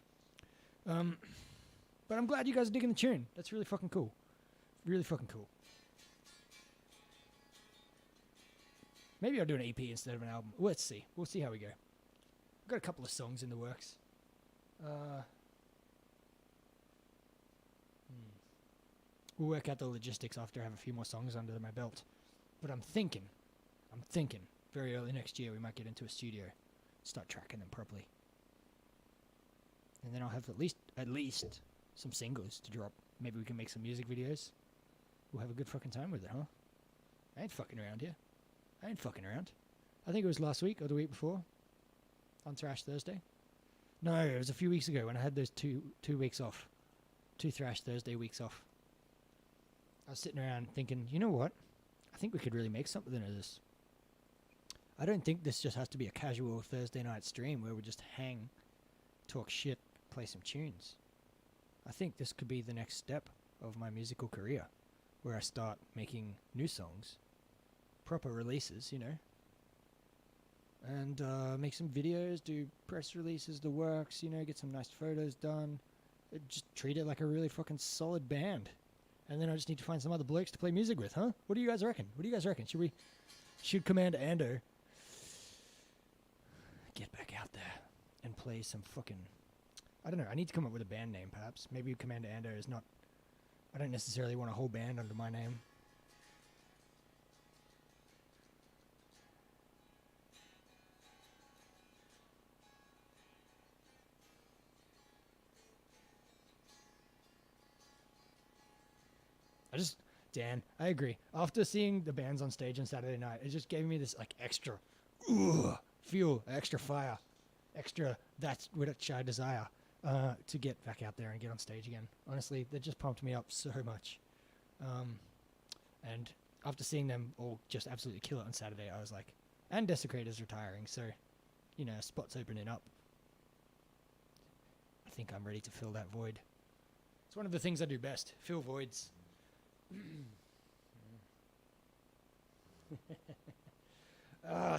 But I'm glad you guys are digging the tune. That's really fucking cool. Really fucking cool. Maybe I'll do an EP instead of an album. Let's see. We'll see how we go. I've got a couple of songs in the works. We'll work out the logistics after I have a few more songs under my belt. But I'm thinking, very early next year we might get into a studio, start tracking them properly. And then I'll have at least some singles to drop. Maybe we can make some music videos. We'll have a good fucking time with it, huh? I ain't fucking around here. I think it was last week or the week before on Thrash Thursday. No, it was a few weeks ago when I had those two weeks off. 2 Thrash Thursday weeks off. I was sitting around thinking, you know what? I think we could really make something of this. I don't think this just has to be a casual Thursday night stream where we just hang, talk shit, play some tunes. I think this could be the next step of my musical career, where I start making new songs, proper releases, you know, and make some videos, do press releases, the works, you know, get some nice photos done, just treat it like a really fucking solid band. And then I just need to find some other blokes to play music with, huh? What do you guys reckon? Should Commander Ando get back out there and play some fucking... I don't know, I need to come up with a band name, perhaps. Maybe Commander Ando is not... I don't necessarily want a whole band under my name. Dan, I agree. After seeing the bands on stage on Saturday night, it just gave me this like extra fuel, extra fire, extra that's which I desire to get back out there and get on stage again. Honestly, that just pumped me up so much. And after seeing them all just absolutely kill it on Saturday, I was like, and Desecrator's retiring, so, you know, spots opening up. I think I'm ready to fill that void. It's one of the things I do best, fill voids.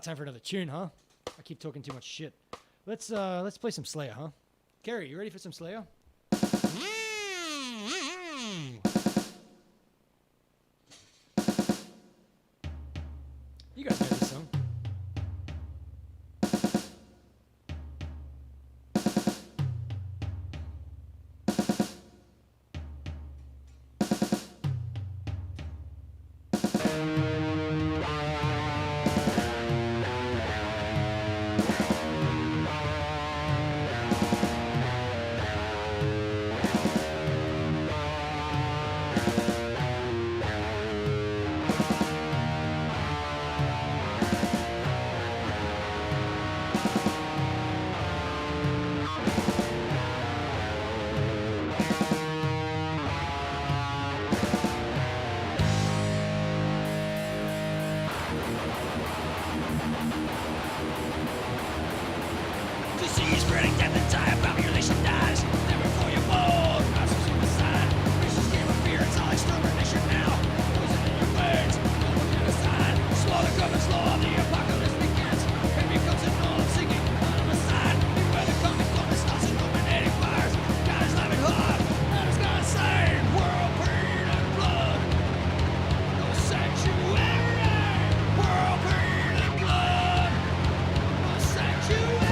Time for another tune, huh? I keep talking too much shit. Let's play some Slayer, huh? Kerry, you ready for some Slayer? You guys know this song. Disease spreading death and time, population dies. Never before you born. Mass suicide. Vicious game of fear, it's all extermination now. Poison in your veins, global genocide. Slaughter covers law, the apocalypse begins. It becomes a norm, singing on the side. Beware the coming storm, it starts illuminating fires. God is laughing hard, and it's gonna say, world, pain, and blood. No sanctuary, world, pain, and blood. No sanctuary.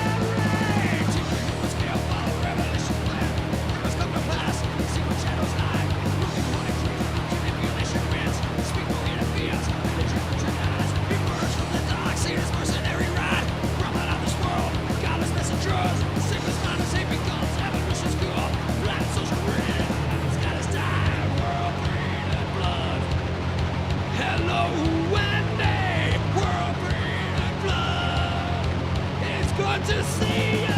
To see you.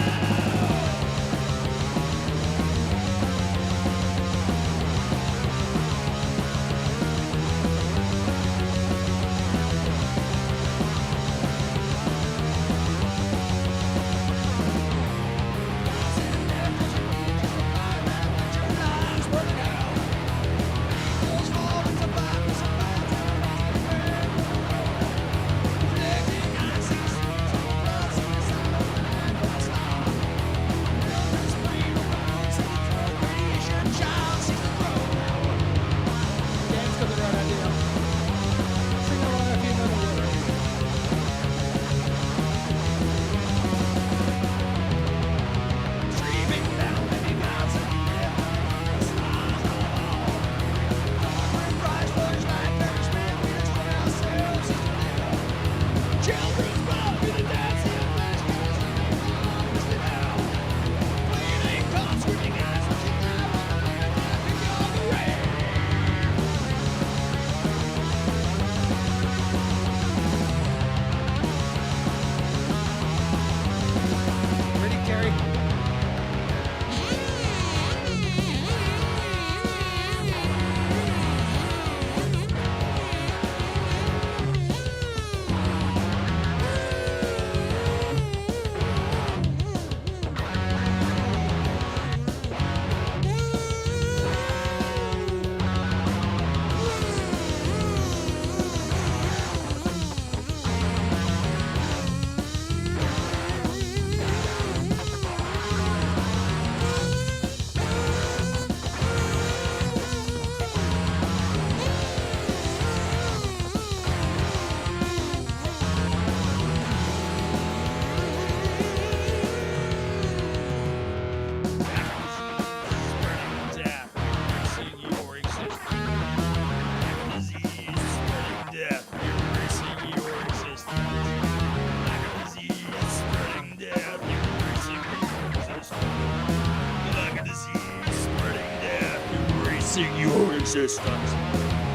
Your existence.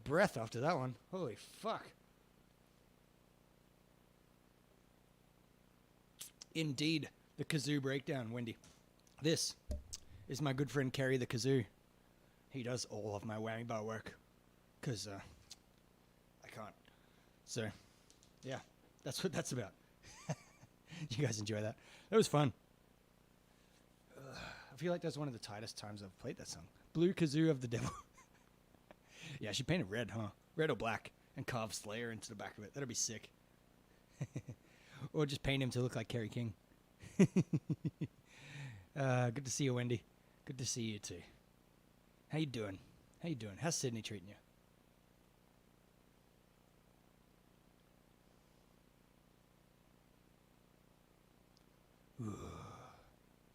breath after that one. Holy fuck. Indeed, the kazoo breakdown, Wendy. This is my good friend Kerry the kazoo. He does all of my whammy bar work, because I can't. So, yeah, that's what that's about. You guys enjoy that? That was fun. I feel like that's one of the tightest times I've played that song. Blue Kazoo of the Devil. Yeah, she painted red, huh? Red or black, and carved Slayer into the back of it. That'd be sick. Or just paint him to look like Kerry King. Good to see you, Wendy. Good to see you too. How you doing? How you doing? How's Sydney treating you? Ooh,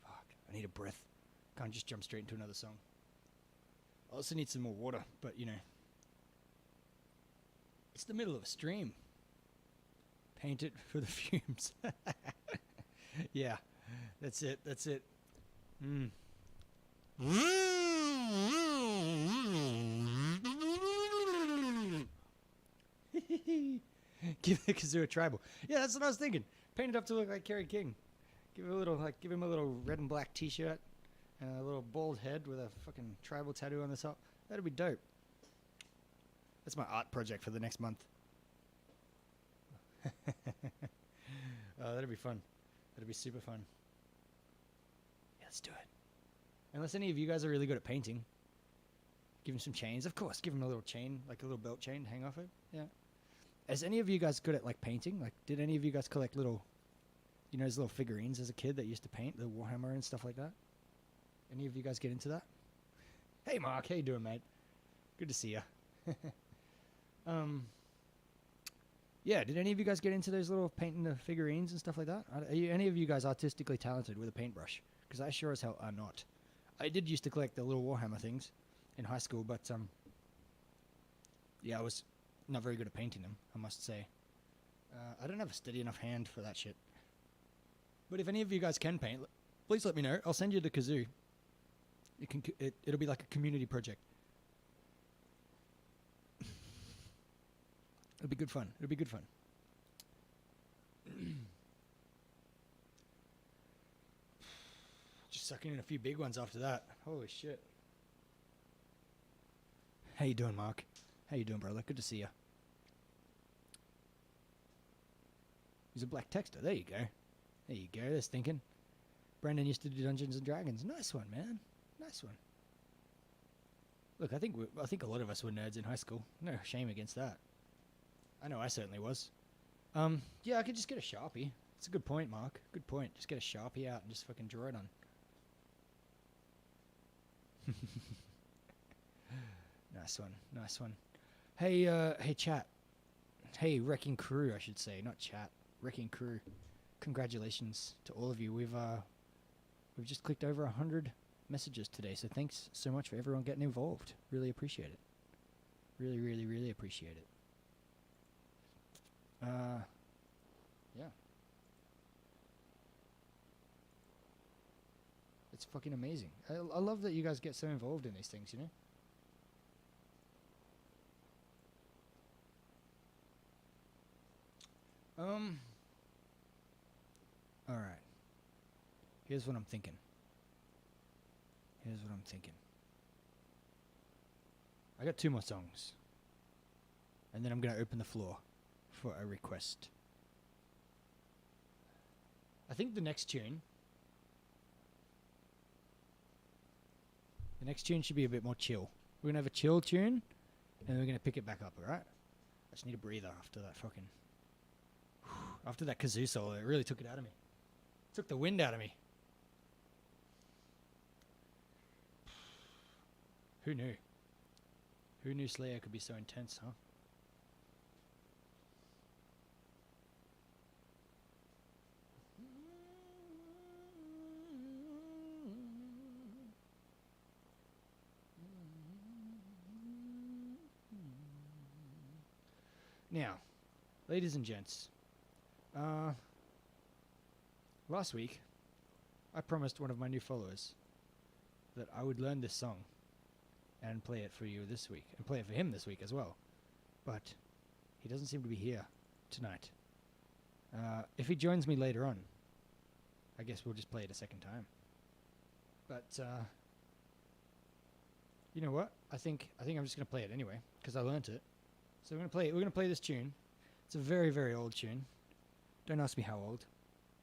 fuck. I need a breath. Can't just jump straight into another song. I also need some more water, but you know. It's the middle of a stream. Paint it for the fumes. Yeah, that's it. That's it. Give the kazoo a tribal. Yeah, that's what I was thinking. Paint it up to look like Kerry King. Give it a little, like, give him a little red and black T-shirt and a little bald head with a fucking tribal tattoo on the top. That'd be dope. That's my art project for the next month. That'd be fun. That'd be super fun. Yeah, let's do it. Unless any of you guys are really good at painting, give him some chains. Of course, give him a little chain, like a little belt chain to hang off it. Yeah. Is any of you guys good at like painting? Like, did any of you guys collect little, you know, those little figurines as a kid that used to paint, the Warhammer and stuff like that? Any of you guys get into that? Hey, Mark, how you doing, mate? Good to see ya. Yeah, did any of you guys get into those little painting the figurines and stuff like that? Are you, any of you guys artistically talented with a paintbrush? Because I sure as hell are not. I did used to collect the little Warhammer things in high school, but yeah, I was not very good at painting them, I must say. I don't have a steady enough hand for that shit. But if any of you guys can paint, please let me know. I'll send you the kazoo. It'll be like a community project. It'll be good fun. It'll be good fun. Just sucking in a few big ones after that. Holy shit. How you doing, Mark? How you doing, brother? Good to see you. He's a black texter. There you go. There you go. That's thinking. Brandon used to do Dungeons and Dragons. Nice one, man. Nice one. Look, I think a lot of us were nerds in high school. No shame against that. I know I certainly was. Yeah, I could just get a Sharpie. That's a good point, Mark. Good point. Just get a Sharpie out and just fucking draw it on. Nice one. Nice one. Hey, hey, chat. Hey, Wrecking Crew, I should say. Not chat. Wrecking Crew. Congratulations to all of you. We've just clicked over 100 messages today, so thanks so much for everyone getting involved. Really appreciate it. Really, really, really appreciate it. Yeah. It's fucking amazing. I love that you guys get so involved in these things, you know? Alright. Here's what I'm thinking. I got 2 more songs. And then I'm going to open the floor for a request. I think the next tune should be a bit more chill. We're going to have a chill tune, and we're going to pick it back up, alright? I just need a breather after that fucking... After that kazoo solo, it really took it out of me. It took the wind out of me. Who knew? Who knew Slayer could be so intense, huh? Now, ladies and gents, last week, I promised one of my new followers that I would learn this song and play it for you this week, and play it for him this week as well. But he doesn't seem to be here tonight. If he joins me later on, I guess we'll just play it a second time. But you know what? I think I'm just gonna play it anyway because I learnt it. So we're gonna play this tune. It's a very, very old tune. Don't ask me how old.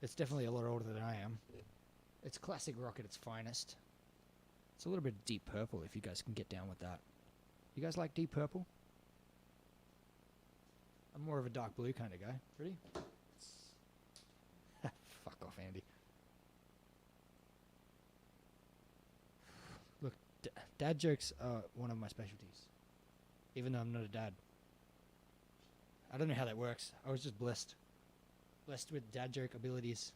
It's definitely a lot older than I am. It's classic rock at its finest. It's a little bit of Deep Purple if you guys can get down with that. You guys like Deep Purple? I'm more of a dark blue kind of guy. Ready? Fuck off, Andy. Look, dad jokes are one of my specialties. Even though I'm not a dad. I don't know how that works. I was just blessed. Blessed with dad joke abilities.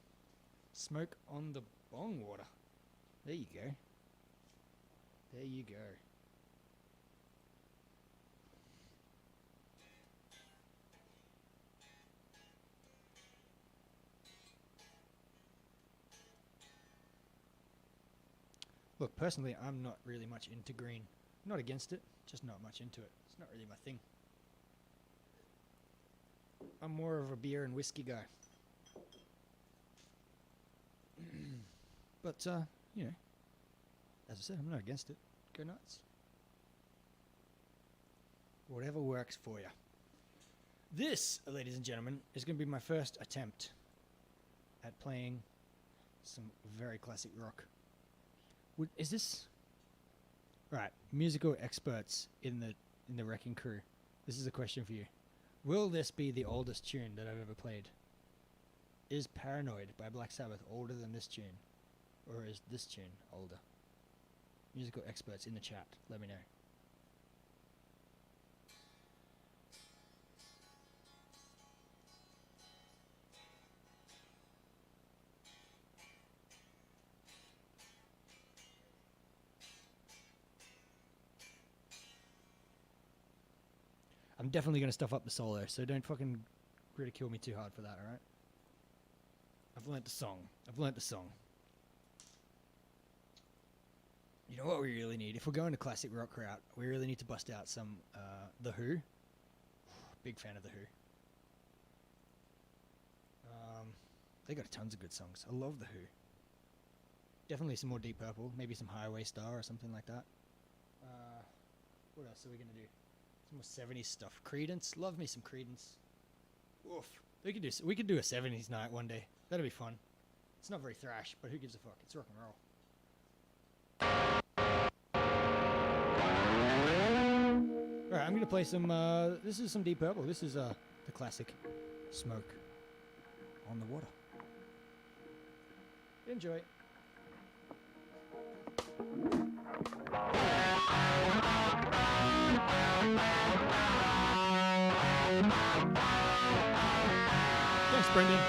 Smoke on the bong water. There you go. There you go. Look, personally, I'm not really much into green. Not against it, just not much into it. It's not really my thing. I'm more of a beer and whiskey guy. But, you know, as I said, I'm not against it. Go nuts. Whatever works for you. This, ladies and gentlemen, is going to be my first attempt at playing some very classic rock. Is this... Right, musical experts in the Wrecking Crew. This is a question for you. Will this be the oldest tune that I've ever played? Is Paranoid by Black Sabbath older than this tune? Or is this tune older? Musical experts in the chat, let me know. I'm definitely going to stuff up the solo, so don't fucking ridicule me too hard for that, alright? I've learnt the song. I've learnt the song. You know what we really need? If we're going to classic rock route, we really need to bust out some The Who. Big fan of The Who. They got tons of good songs. I love The Who. Definitely some more Deep Purple. Maybe some Highway Star or something like that. What else are we going to do? Some more 70s stuff. Creedence. Love me some Creedence. Oof. We could do a 70s night one day. That'd be fun. It's not very thrash, but who gives a fuck? It's rock and roll. Alright, I'm gonna play some, this is some Deep Purple. This is, the classic Smoke on the Water. Enjoy. Thanks, Brendan.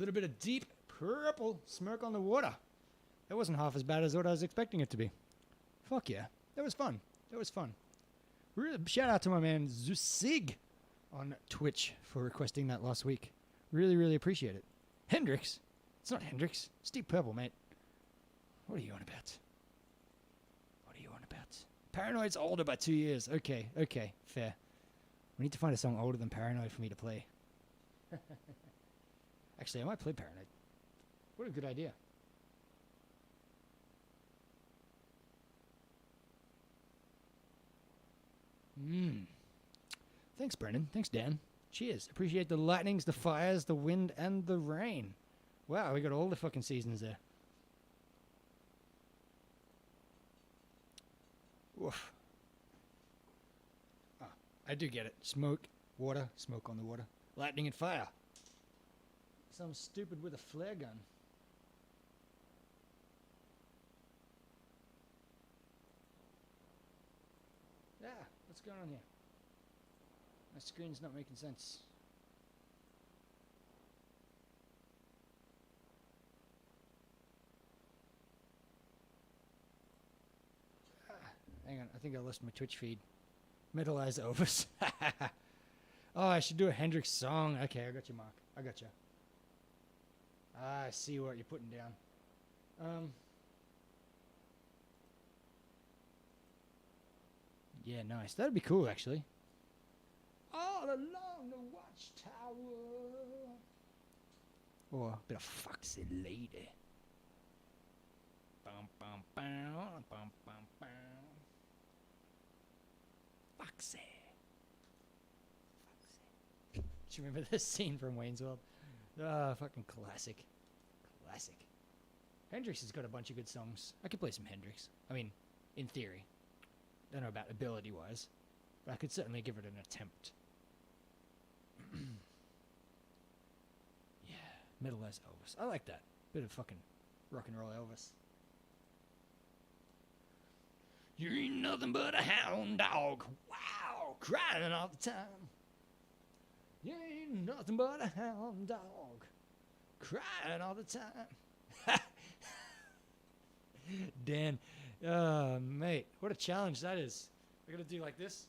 little bit of deep purple smoke on the water. That wasn't half as bad as what I was expecting it to be. Fuck yeah. That was fun. That was fun. Shout out to my man Zusig on Twitch for requesting that last week. Really, really appreciate it. Hendrix? It's not Hendrix. It's Deep Purple, mate. What are you on about? What are you on about? Paranoid's older by 2 years. Okay, okay, fair. We need to find a song older than Paranoid for me to play. Actually, I might play Paranoid. What a good idea. Thanks, Brennan. Thanks, Dan. Cheers. Appreciate the lightnings, the fires, the wind, and the rain. Wow, we got all the fucking seasons there. Woof. Ah, I do get it. Smoke, water, smoke on the water. Lightning and fire. Some stupid with a flare gun. Yeah, what's going on here? My screen's not making sense. Hang on, I think I lost my Twitch feed. Metalize Elvis. Oh, I should do a Hendrix song. Okay, I got you, Mark. I got you. I see what you're putting down. Yeah, nice. That'd be cool, actually. All along the watchtower. Or a bit of Foxy Lady. Bum, bum, bum, bum, bum, bum. Foxy. Foxy. Do you remember this scene from Wayne's World? Ah, fucking classic. Classic. Hendrix has got a bunch of good songs. I could play some Hendrix. I mean, in theory. Don't know about ability-wise, but I could certainly give it an attempt. Yeah, Metalize Elvis. I like that. Bit of fucking rock and roll Elvis. You ain't nothing but a hound dog. Wow, crying all the time. You ain't nothing but a hound dog, crying all the time. Dan, mate, what a challenge that is. I gotta do like this.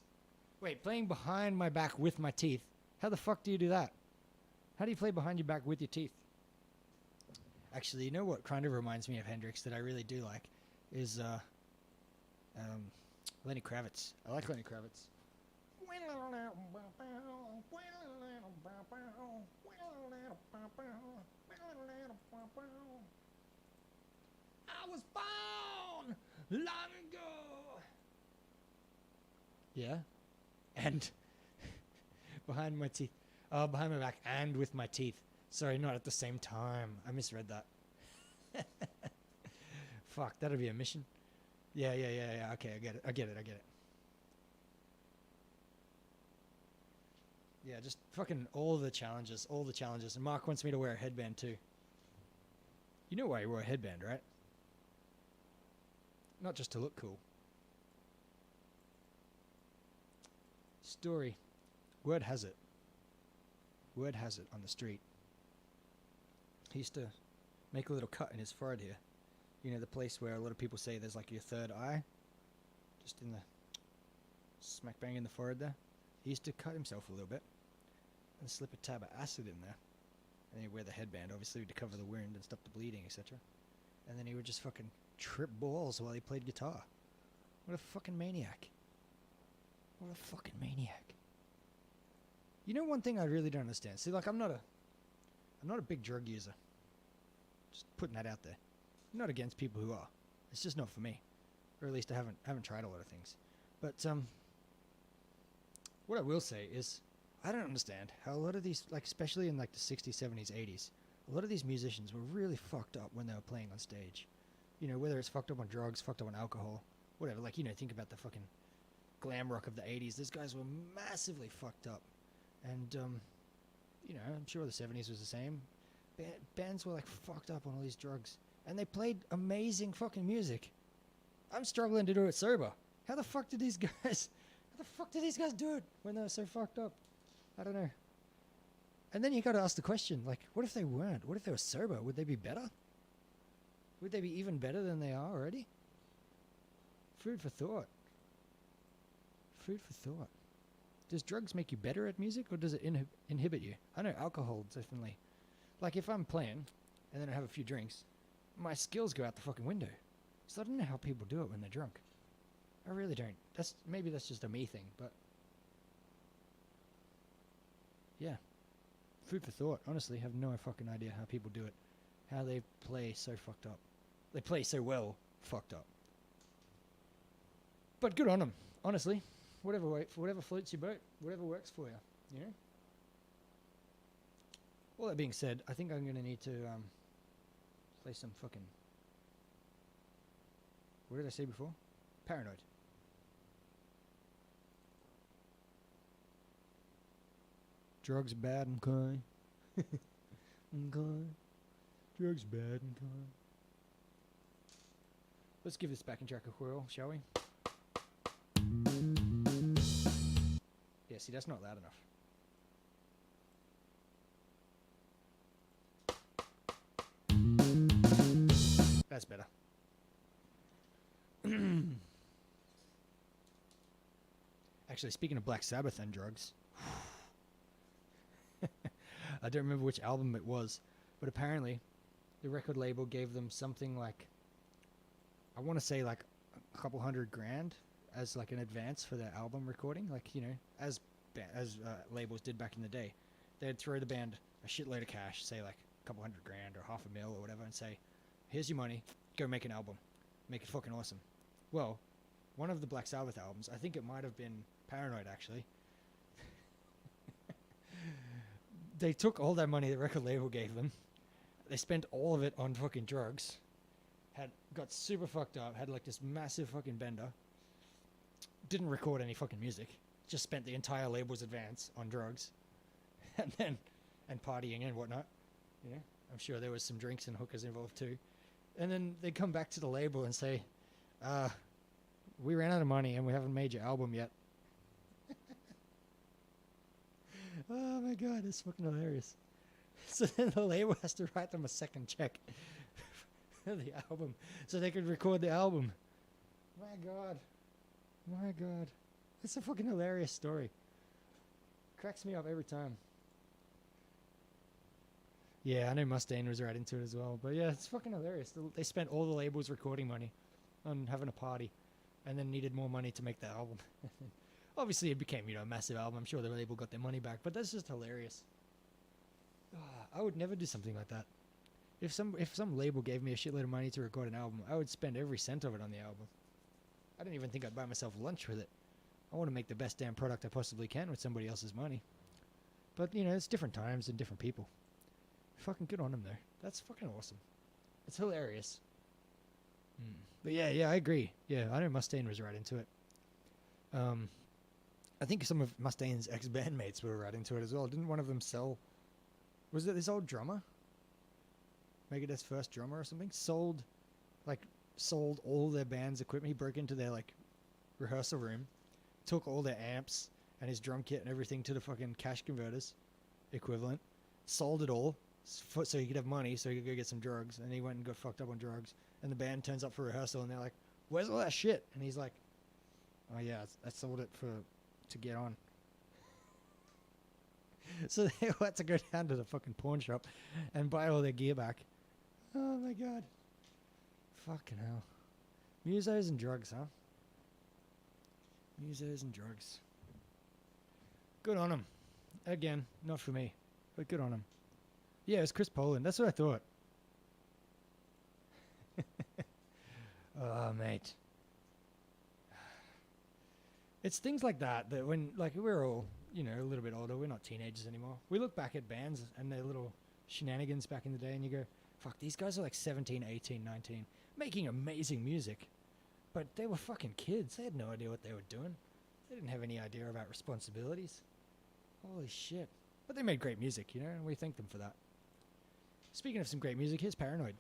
Wait, playing behind my back with my teeth. How the fuck do you do that? How do you play behind your back with your teeth? Actually, you know what kind of reminds me of Hendrix that I really do like is Lenny Kravitz. I like Lenny Kravitz. I was born long ago. Yeah, and behind my teeth, behind my back, and with my teeth. Sorry, not at the same time. I misread that. Fuck, that'd be a mission. Yeah. Okay, I get it. Yeah, just fucking all the challenges. And Mark wants me to wear a headband too. You know why you wore a headband, right? Not just to look cool. Story. Word has it on the street. He used to make a little cut in his forehead here. You know, the place where a lot of people say there's like your third eye? Just in the smack bang in the forehead there. He used to cut himself a little bit and slip a tab of acid in there. And he'd wear the headband, obviously, to cover the wound and stop the bleeding, etc. And then he would just fucking trip balls while he played guitar. What a fucking maniac. What a fucking maniac. You know one thing I really don't understand? See, like, I'm not a big drug user. Just putting that out there. I'm not against people who are. It's just not for me. Or at least I haven't tried a lot of things. But what I will say is I don't understand how a lot of these, like especially in like the 60s, 70s, 80s, a lot of these musicians were really fucked up when they were playing on stage. You know, whether it's fucked up on drugs, fucked up on alcohol, whatever. Like, you know, think about the fucking glam rock of the 80s. Those guys were massively fucked up. And, you know, I'm sure the 70s was the same. Bands were like fucked up on all these drugs. And they played amazing fucking music. I'm struggling to do it sober. How the fuck did these guys do it when they were so fucked up? I don't know. And then you got to ask the question, like, what if they weren't? What if they were sober? Would they be better? Would they be even better than they are already? Food for thought. Food for thought. Does drugs make you better at music, or does it inhibit you? I know alcohol definitely. Like, if I'm playing and then I have a few drinks, my skills go out the fucking window. So I don't know how people do it when they're drunk. I really don't. Maybe that's just a me thing, but yeah. Food for thought. Honestly, have no fucking idea how people do it. How they play so fucked up. They play so well fucked up. But good on them, honestly. Whatever floats your boat, whatever works for you, you know? All that being said, I think I'm going to need to play some fucking... What did I say before? Paranoid. Drugs bad and kind. Drugs bad and kind. Let's give this backing track a whirl, shall we? Yeah, see, that's not loud enough. That's better. Actually, speaking of Black Sabbath and drugs, I don't remember which album it was, but apparently the record label gave them something like, I want to say like a couple $100,000 as like an advance for their album recording, like, you know, as labels did back in the day. They'd throw the band a shitload of cash, say like a couple $100,000 or $500,000 or whatever, and say, here's your money, go make an album, make it fucking awesome. Well, one of the Black Sabbath albums, I think it might have been Paranoid actually, they took all that money the record label gave them, they spent all of it on fucking drugs, got super fucked up, had like this massive fucking bender, didn't record any fucking music, just spent the entire label's advance on drugs, and partying and whatnot, you know. I'm sure there was some drinks and hookers involved too. And then they come back to the label and say, we ran out of money and we haven't made your album yet. Oh my god, it's fucking hilarious. So then the label has to write them a second check for the album so they could record the album. My god. My god. It's a fucking hilarious story. Cracks me up every time. Yeah, I know Mustaine was right into it as well. But yeah, it's fucking hilarious. They spent all the label's recording money on having a party and then needed more money to make the album. Obviously, it became, you know, a massive album. I'm sure the label got their money back, but that's just hilarious. I would never do something like that. If some label gave me a shitload of money to record an album, I would spend every cent of it on the album. I don't even think I'd buy myself lunch with it. I want to make the best damn product I possibly can with somebody else's money. But, you know, it's different times and different people. Fucking good on them, though. That's fucking awesome. It's hilarious. But yeah, I agree. Yeah, I know Mustaine was right into it. I think some of Mustaine's ex-bandmates were right into it as well. Didn't one of them sell... Was it this old drummer? Megadeth's first drummer or something? Sold all their band's equipment. He broke into their, like, rehearsal room, took all their amps and his drum kit and everything to the fucking cash converters equivalent, sold it all so he could have money so he could go get some drugs, and he went and got fucked up on drugs, and the band turns up for rehearsal and they're like, where's all that shit? And he's like, oh yeah, I sold it to get on. So they had to go down to the fucking pawn shop and buy all their gear back. Oh my god. Fucking hell. Musos and drugs, huh? Musos and drugs. Good on them. Again, not for me, but good on them. Yeah, it's Chris Poland. That's what I thought. Oh, mate. It's things like that when, like, we're all, you know, a little bit older. We're not teenagers anymore. We look back at bands and their little shenanigans back in the day and you go, fuck, these guys are like 17, 18, 19, making amazing music. But they were fucking kids. They had no idea what they were doing. They didn't have any idea about responsibilities. Holy shit. But they made great music, you know, and we thank them for that. Speaking of some great music, here's Paranoid.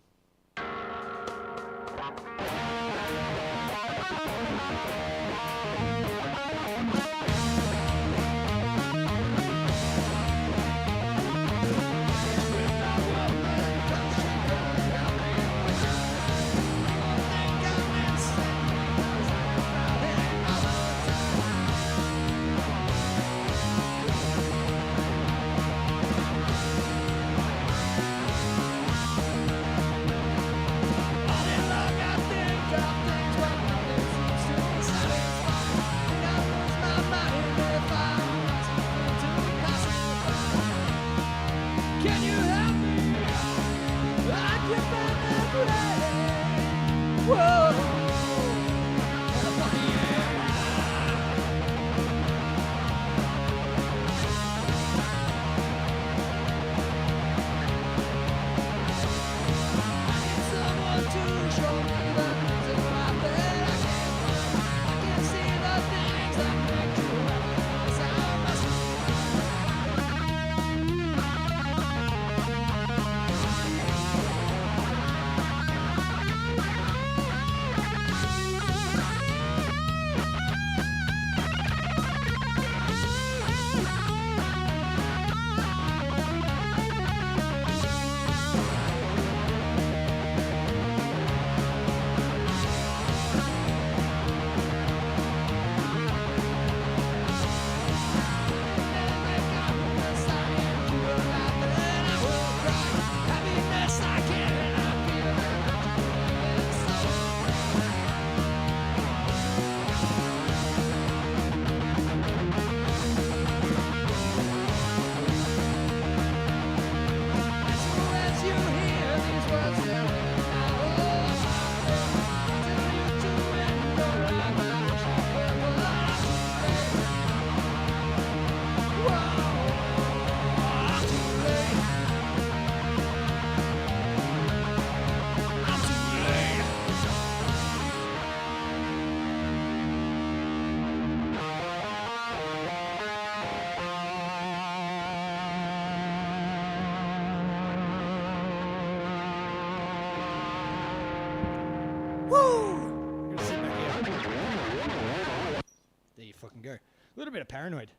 little bit of Paranoid.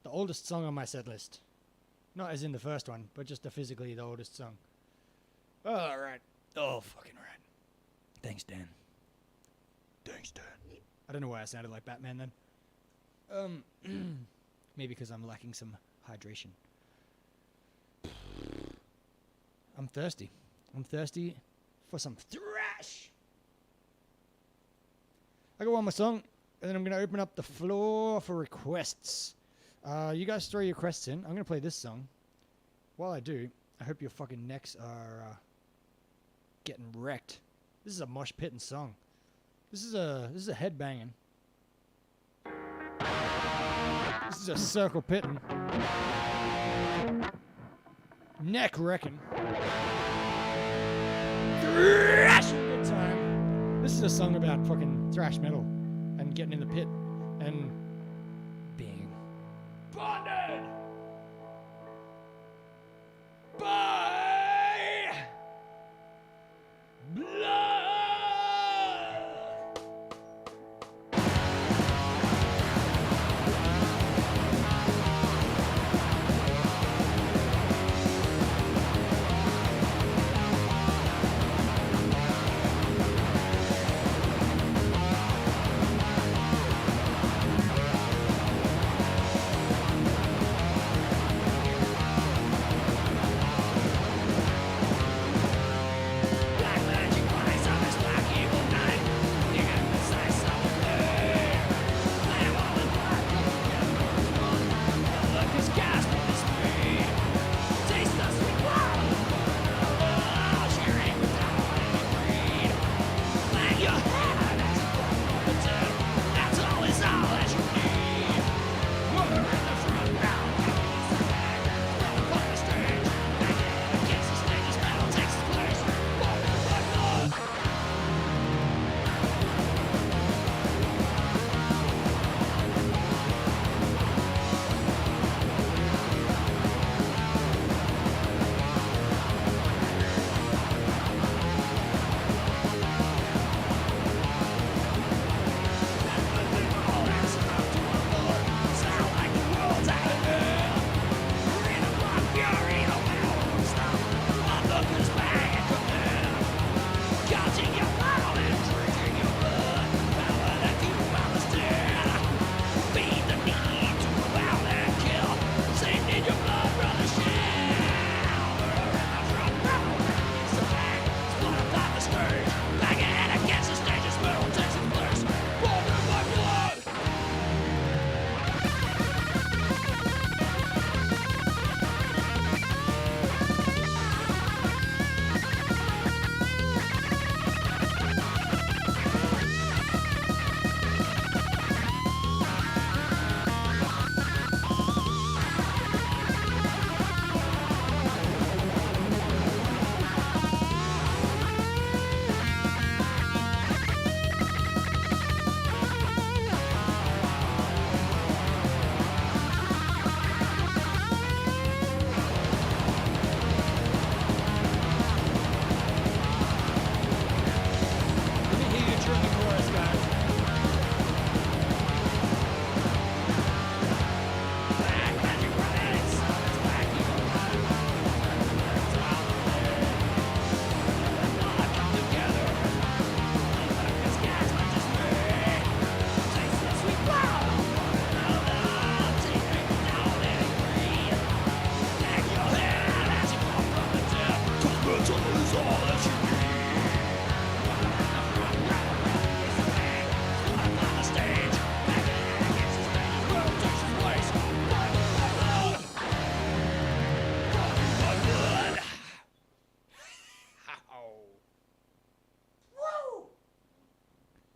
The oldest song on my set list. Not as in the first one, but just physically the oldest song. All right. Oh, fucking right. Thanks, Dan. Thanks, Dan. I don't know why I sounded like Batman then. Maybe because I'm lacking some hydration. I'm thirsty. I'm thirsty for some thrash. I got one more song, and then I'm going to open up the floor for requests. You guys throw your requests in. I'm going to play this song. While I do, I hope your fucking necks are getting wrecked. This is a mosh pitting song. This is a head banging. This is a circle pitting. Neck wrecking. Thrash good time. This is a song about fucking thrash metal and getting in the pit and being bonded by blood.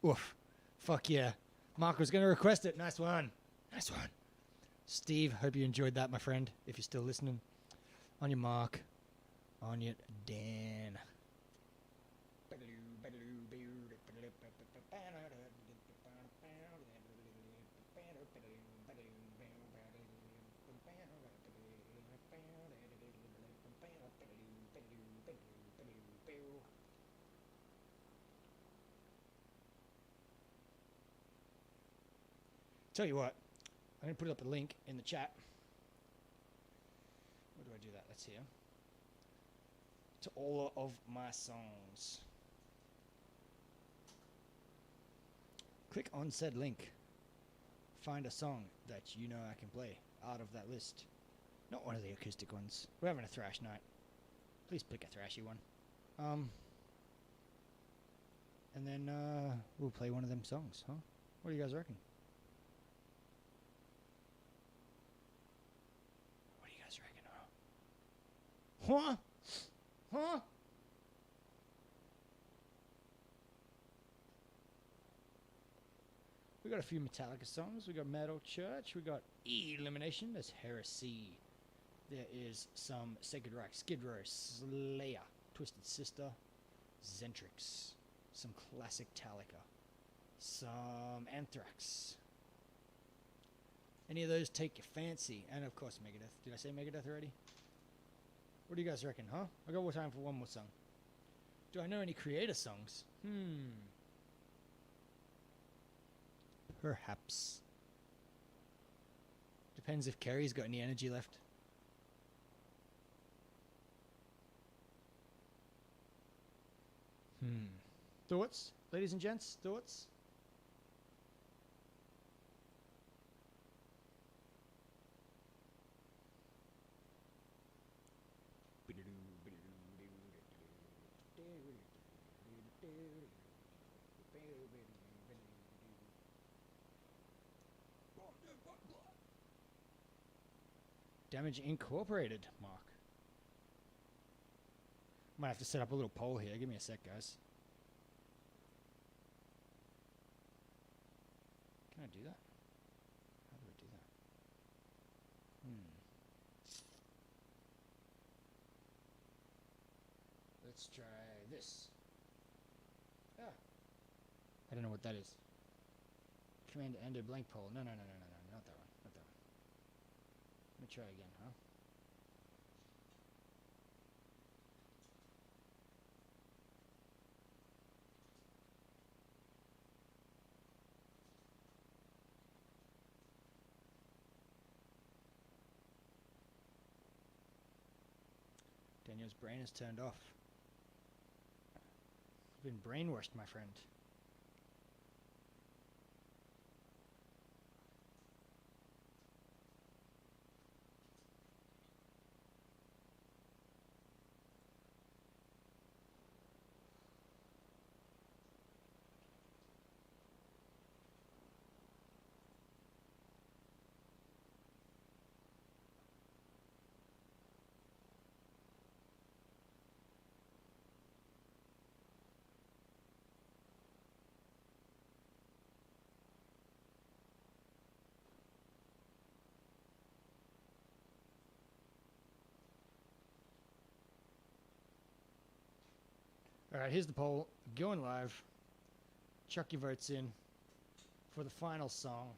Oof. Fuck yeah. Mark was going to request it. Nice one. Nice one. Steve, hope you enjoyed that, my friend. If you're still listening. On your mark. On your Dan. Tell you what, I'm going to put up a link in the chat. Where do I do that? That's here. To all of my songs. Click on said link. Find a song that you know I can play out of that list. Not one of the acoustic ones. We're having a thrash night. Please pick a thrashy one. And then we'll play one of them songs, huh? What do you guys reckon? What do you guys reckon, huh? Huh? We got a few Metallica songs. We got Metal Church. We got Elimination. There's Heresy. There is some Sacred Reich, Skid Row, Slayer, Twisted Sister, Zentrix. Some classic Metallica. Some Anthrax. Any of those take your fancy. And of course Megadeth. Did I say Megadeth already? What do you guys reckon, huh? I got more time for one more song. Do I know any Creator songs? Perhaps. Depends if Kerry's got any energy left. Thoughts? Ladies and gents, thoughts? Damage Incorporated, Mark. Might have to set up a little poll here. Give me a sec, guys. Can I do that? How do I do that? Let's try this. Ah. I don't know what that is. Command Ando blank poll. No, not that one. Not that one. Let me try again, huh? Daniel's brain is turned off. You've been brainwashed, my friend. Alright, here's the poll. Going live. Chuck your votes in for the final song.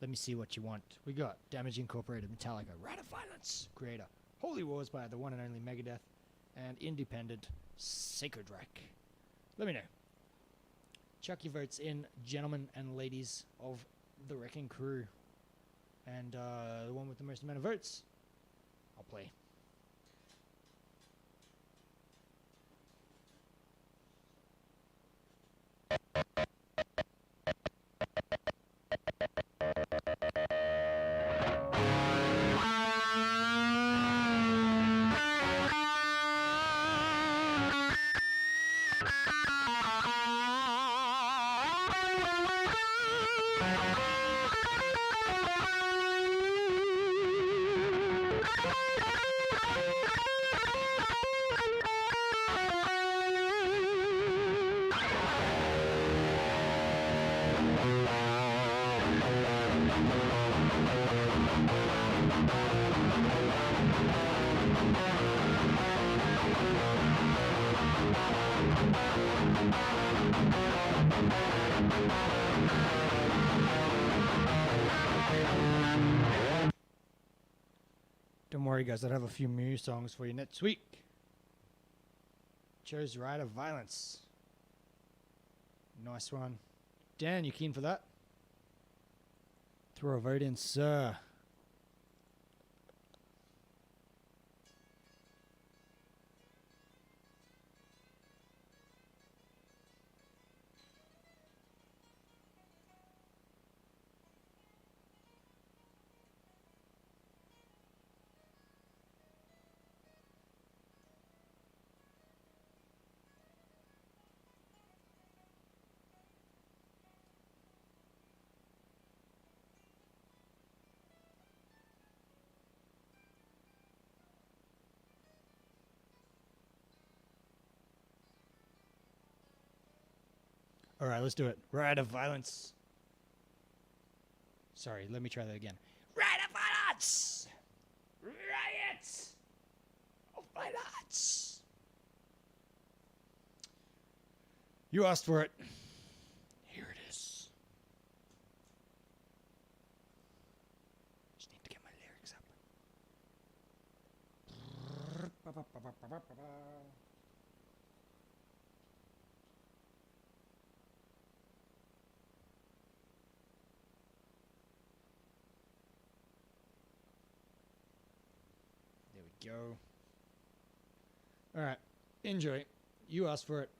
Let me see what you want. We got Damage Incorporated, Metallica, Riot of Violence, Creator, Holy Wars by the one and only Megadeth, and Independent, Sacred Reich. Let me know. Chuck your votes in, gentlemen and ladies of the Wrecking Crew. And the one with the most amount of votes, I'll play. Don't worry, guys. I'll have a few new songs for you next week. Chose Riot of Violence. Nice one. Dan, you keen for that? Throw a vote in, sir. All right, let's do it. Riot of violence. Sorry, let me try that again. Riot of violence! Riot of violence! You asked for it. Here it is. Just need to get my lyrics up. There we go. All right, enjoy. You asked for it.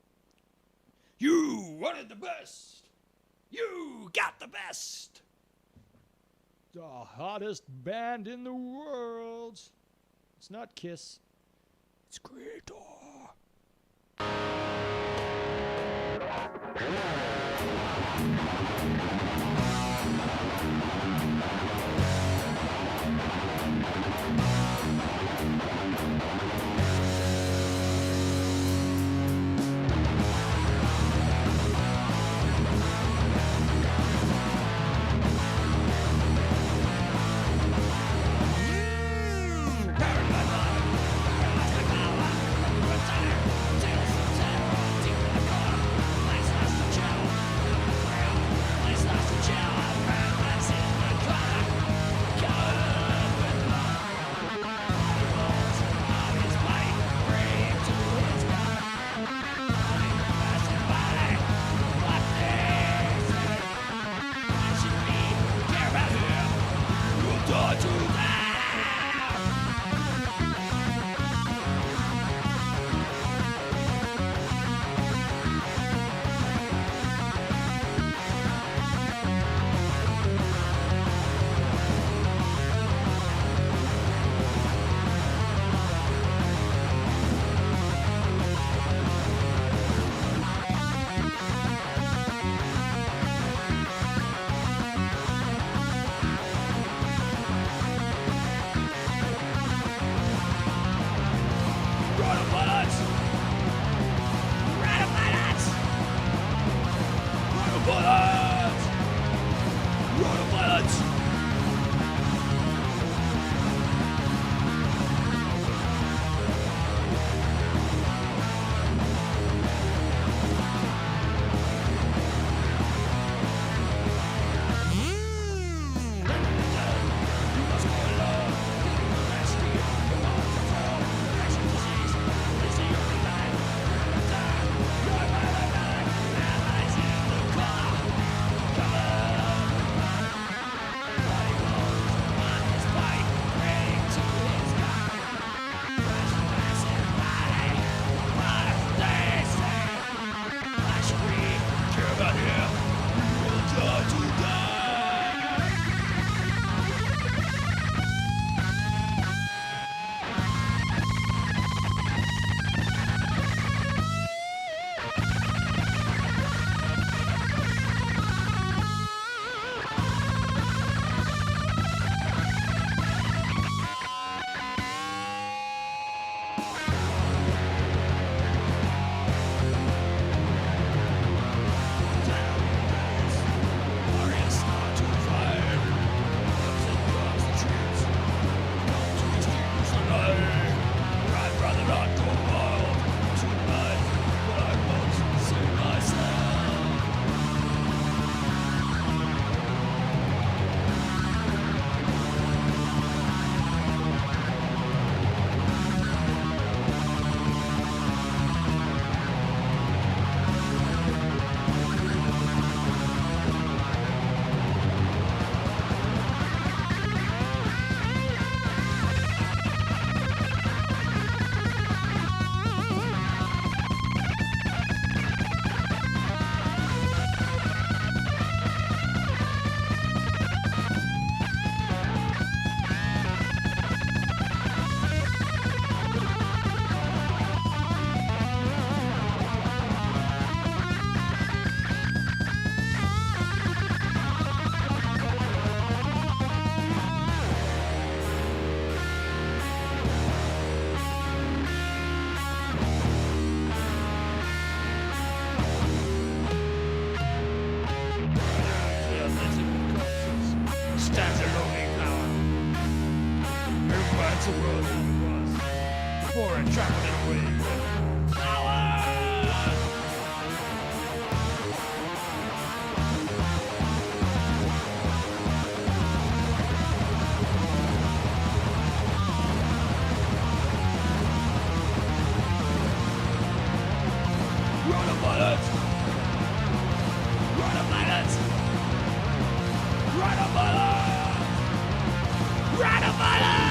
You wanted the best. You got the best. The hottest band in the world. It's not Kiss. It's KREATOR. for a traveling wind. Power! Run of violence! Run of violence! Run of violence! Run of violence!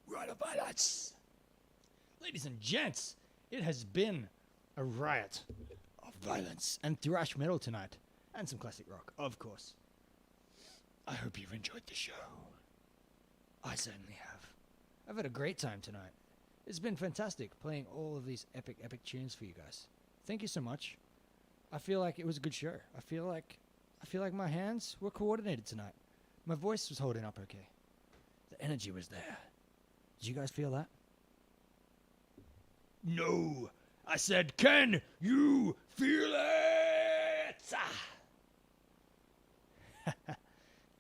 Run of violence! Ladies and gents, it has been a riot of violence and thrash metal tonight. And some classic rock, of course. I hope you've enjoyed the show. I certainly have. I've had a great time tonight. It's been fantastic playing all of these epic, epic tunes for you guys. Thank you so much. I feel like it was a good show. I feel like my hands were coordinated tonight. My voice was holding up okay. The energy was there. Did you guys feel that? No, I said, can you feel it?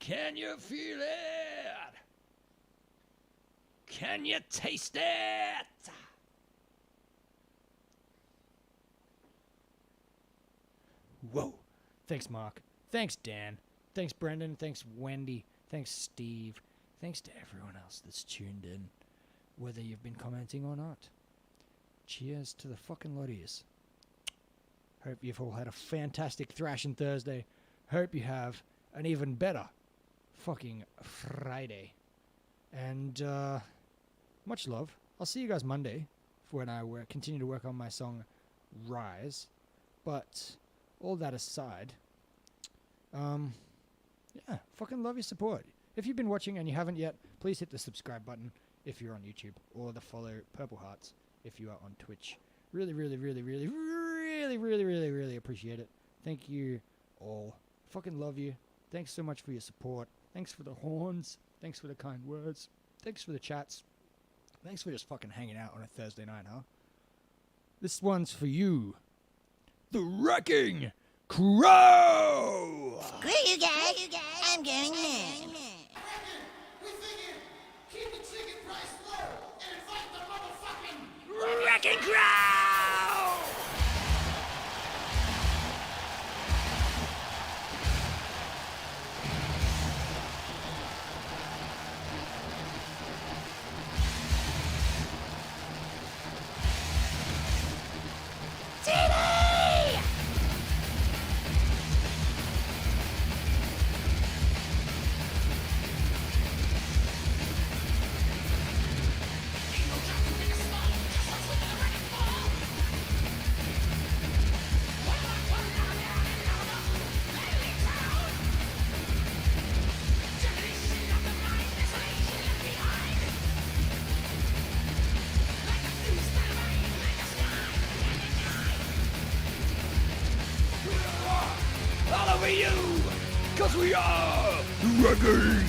Can you feel it? Can you taste it? Whoa. Thanks, Mark. Thanks, Dan. Thanks, Brendan. Thanks, Wendy. Thanks, Steve. Thanks to everyone else that's tuned in, whether you've been commenting or not. Cheers to the fucking lot of yous. Hope you've all had a fantastic Thrashing Thursday. Hope you have an even better fucking Friday. And much love. I'll see you guys Monday for when I continue to work on my song Rise. But all that aside, yeah, fucking love your support. If you've been watching and you haven't yet, please hit the subscribe button if you're on YouTube, or the follow purple hearts if you are on Twitch. Really, really, really, really, really, really, really, really appreciate it. Thank you all. Fucking love you. Thanks so much for your support. Thanks for the horns. Thanks for the kind words. Thanks for the chats. Thanks for just fucking hanging out on a Thursday night, huh? This one's for you. The Wrecking Crow! Screw you guys. I'm going home. We figured keep the ticket price low and invite the motherfucking Wrecking Crow! All over you, cause we are Wrecking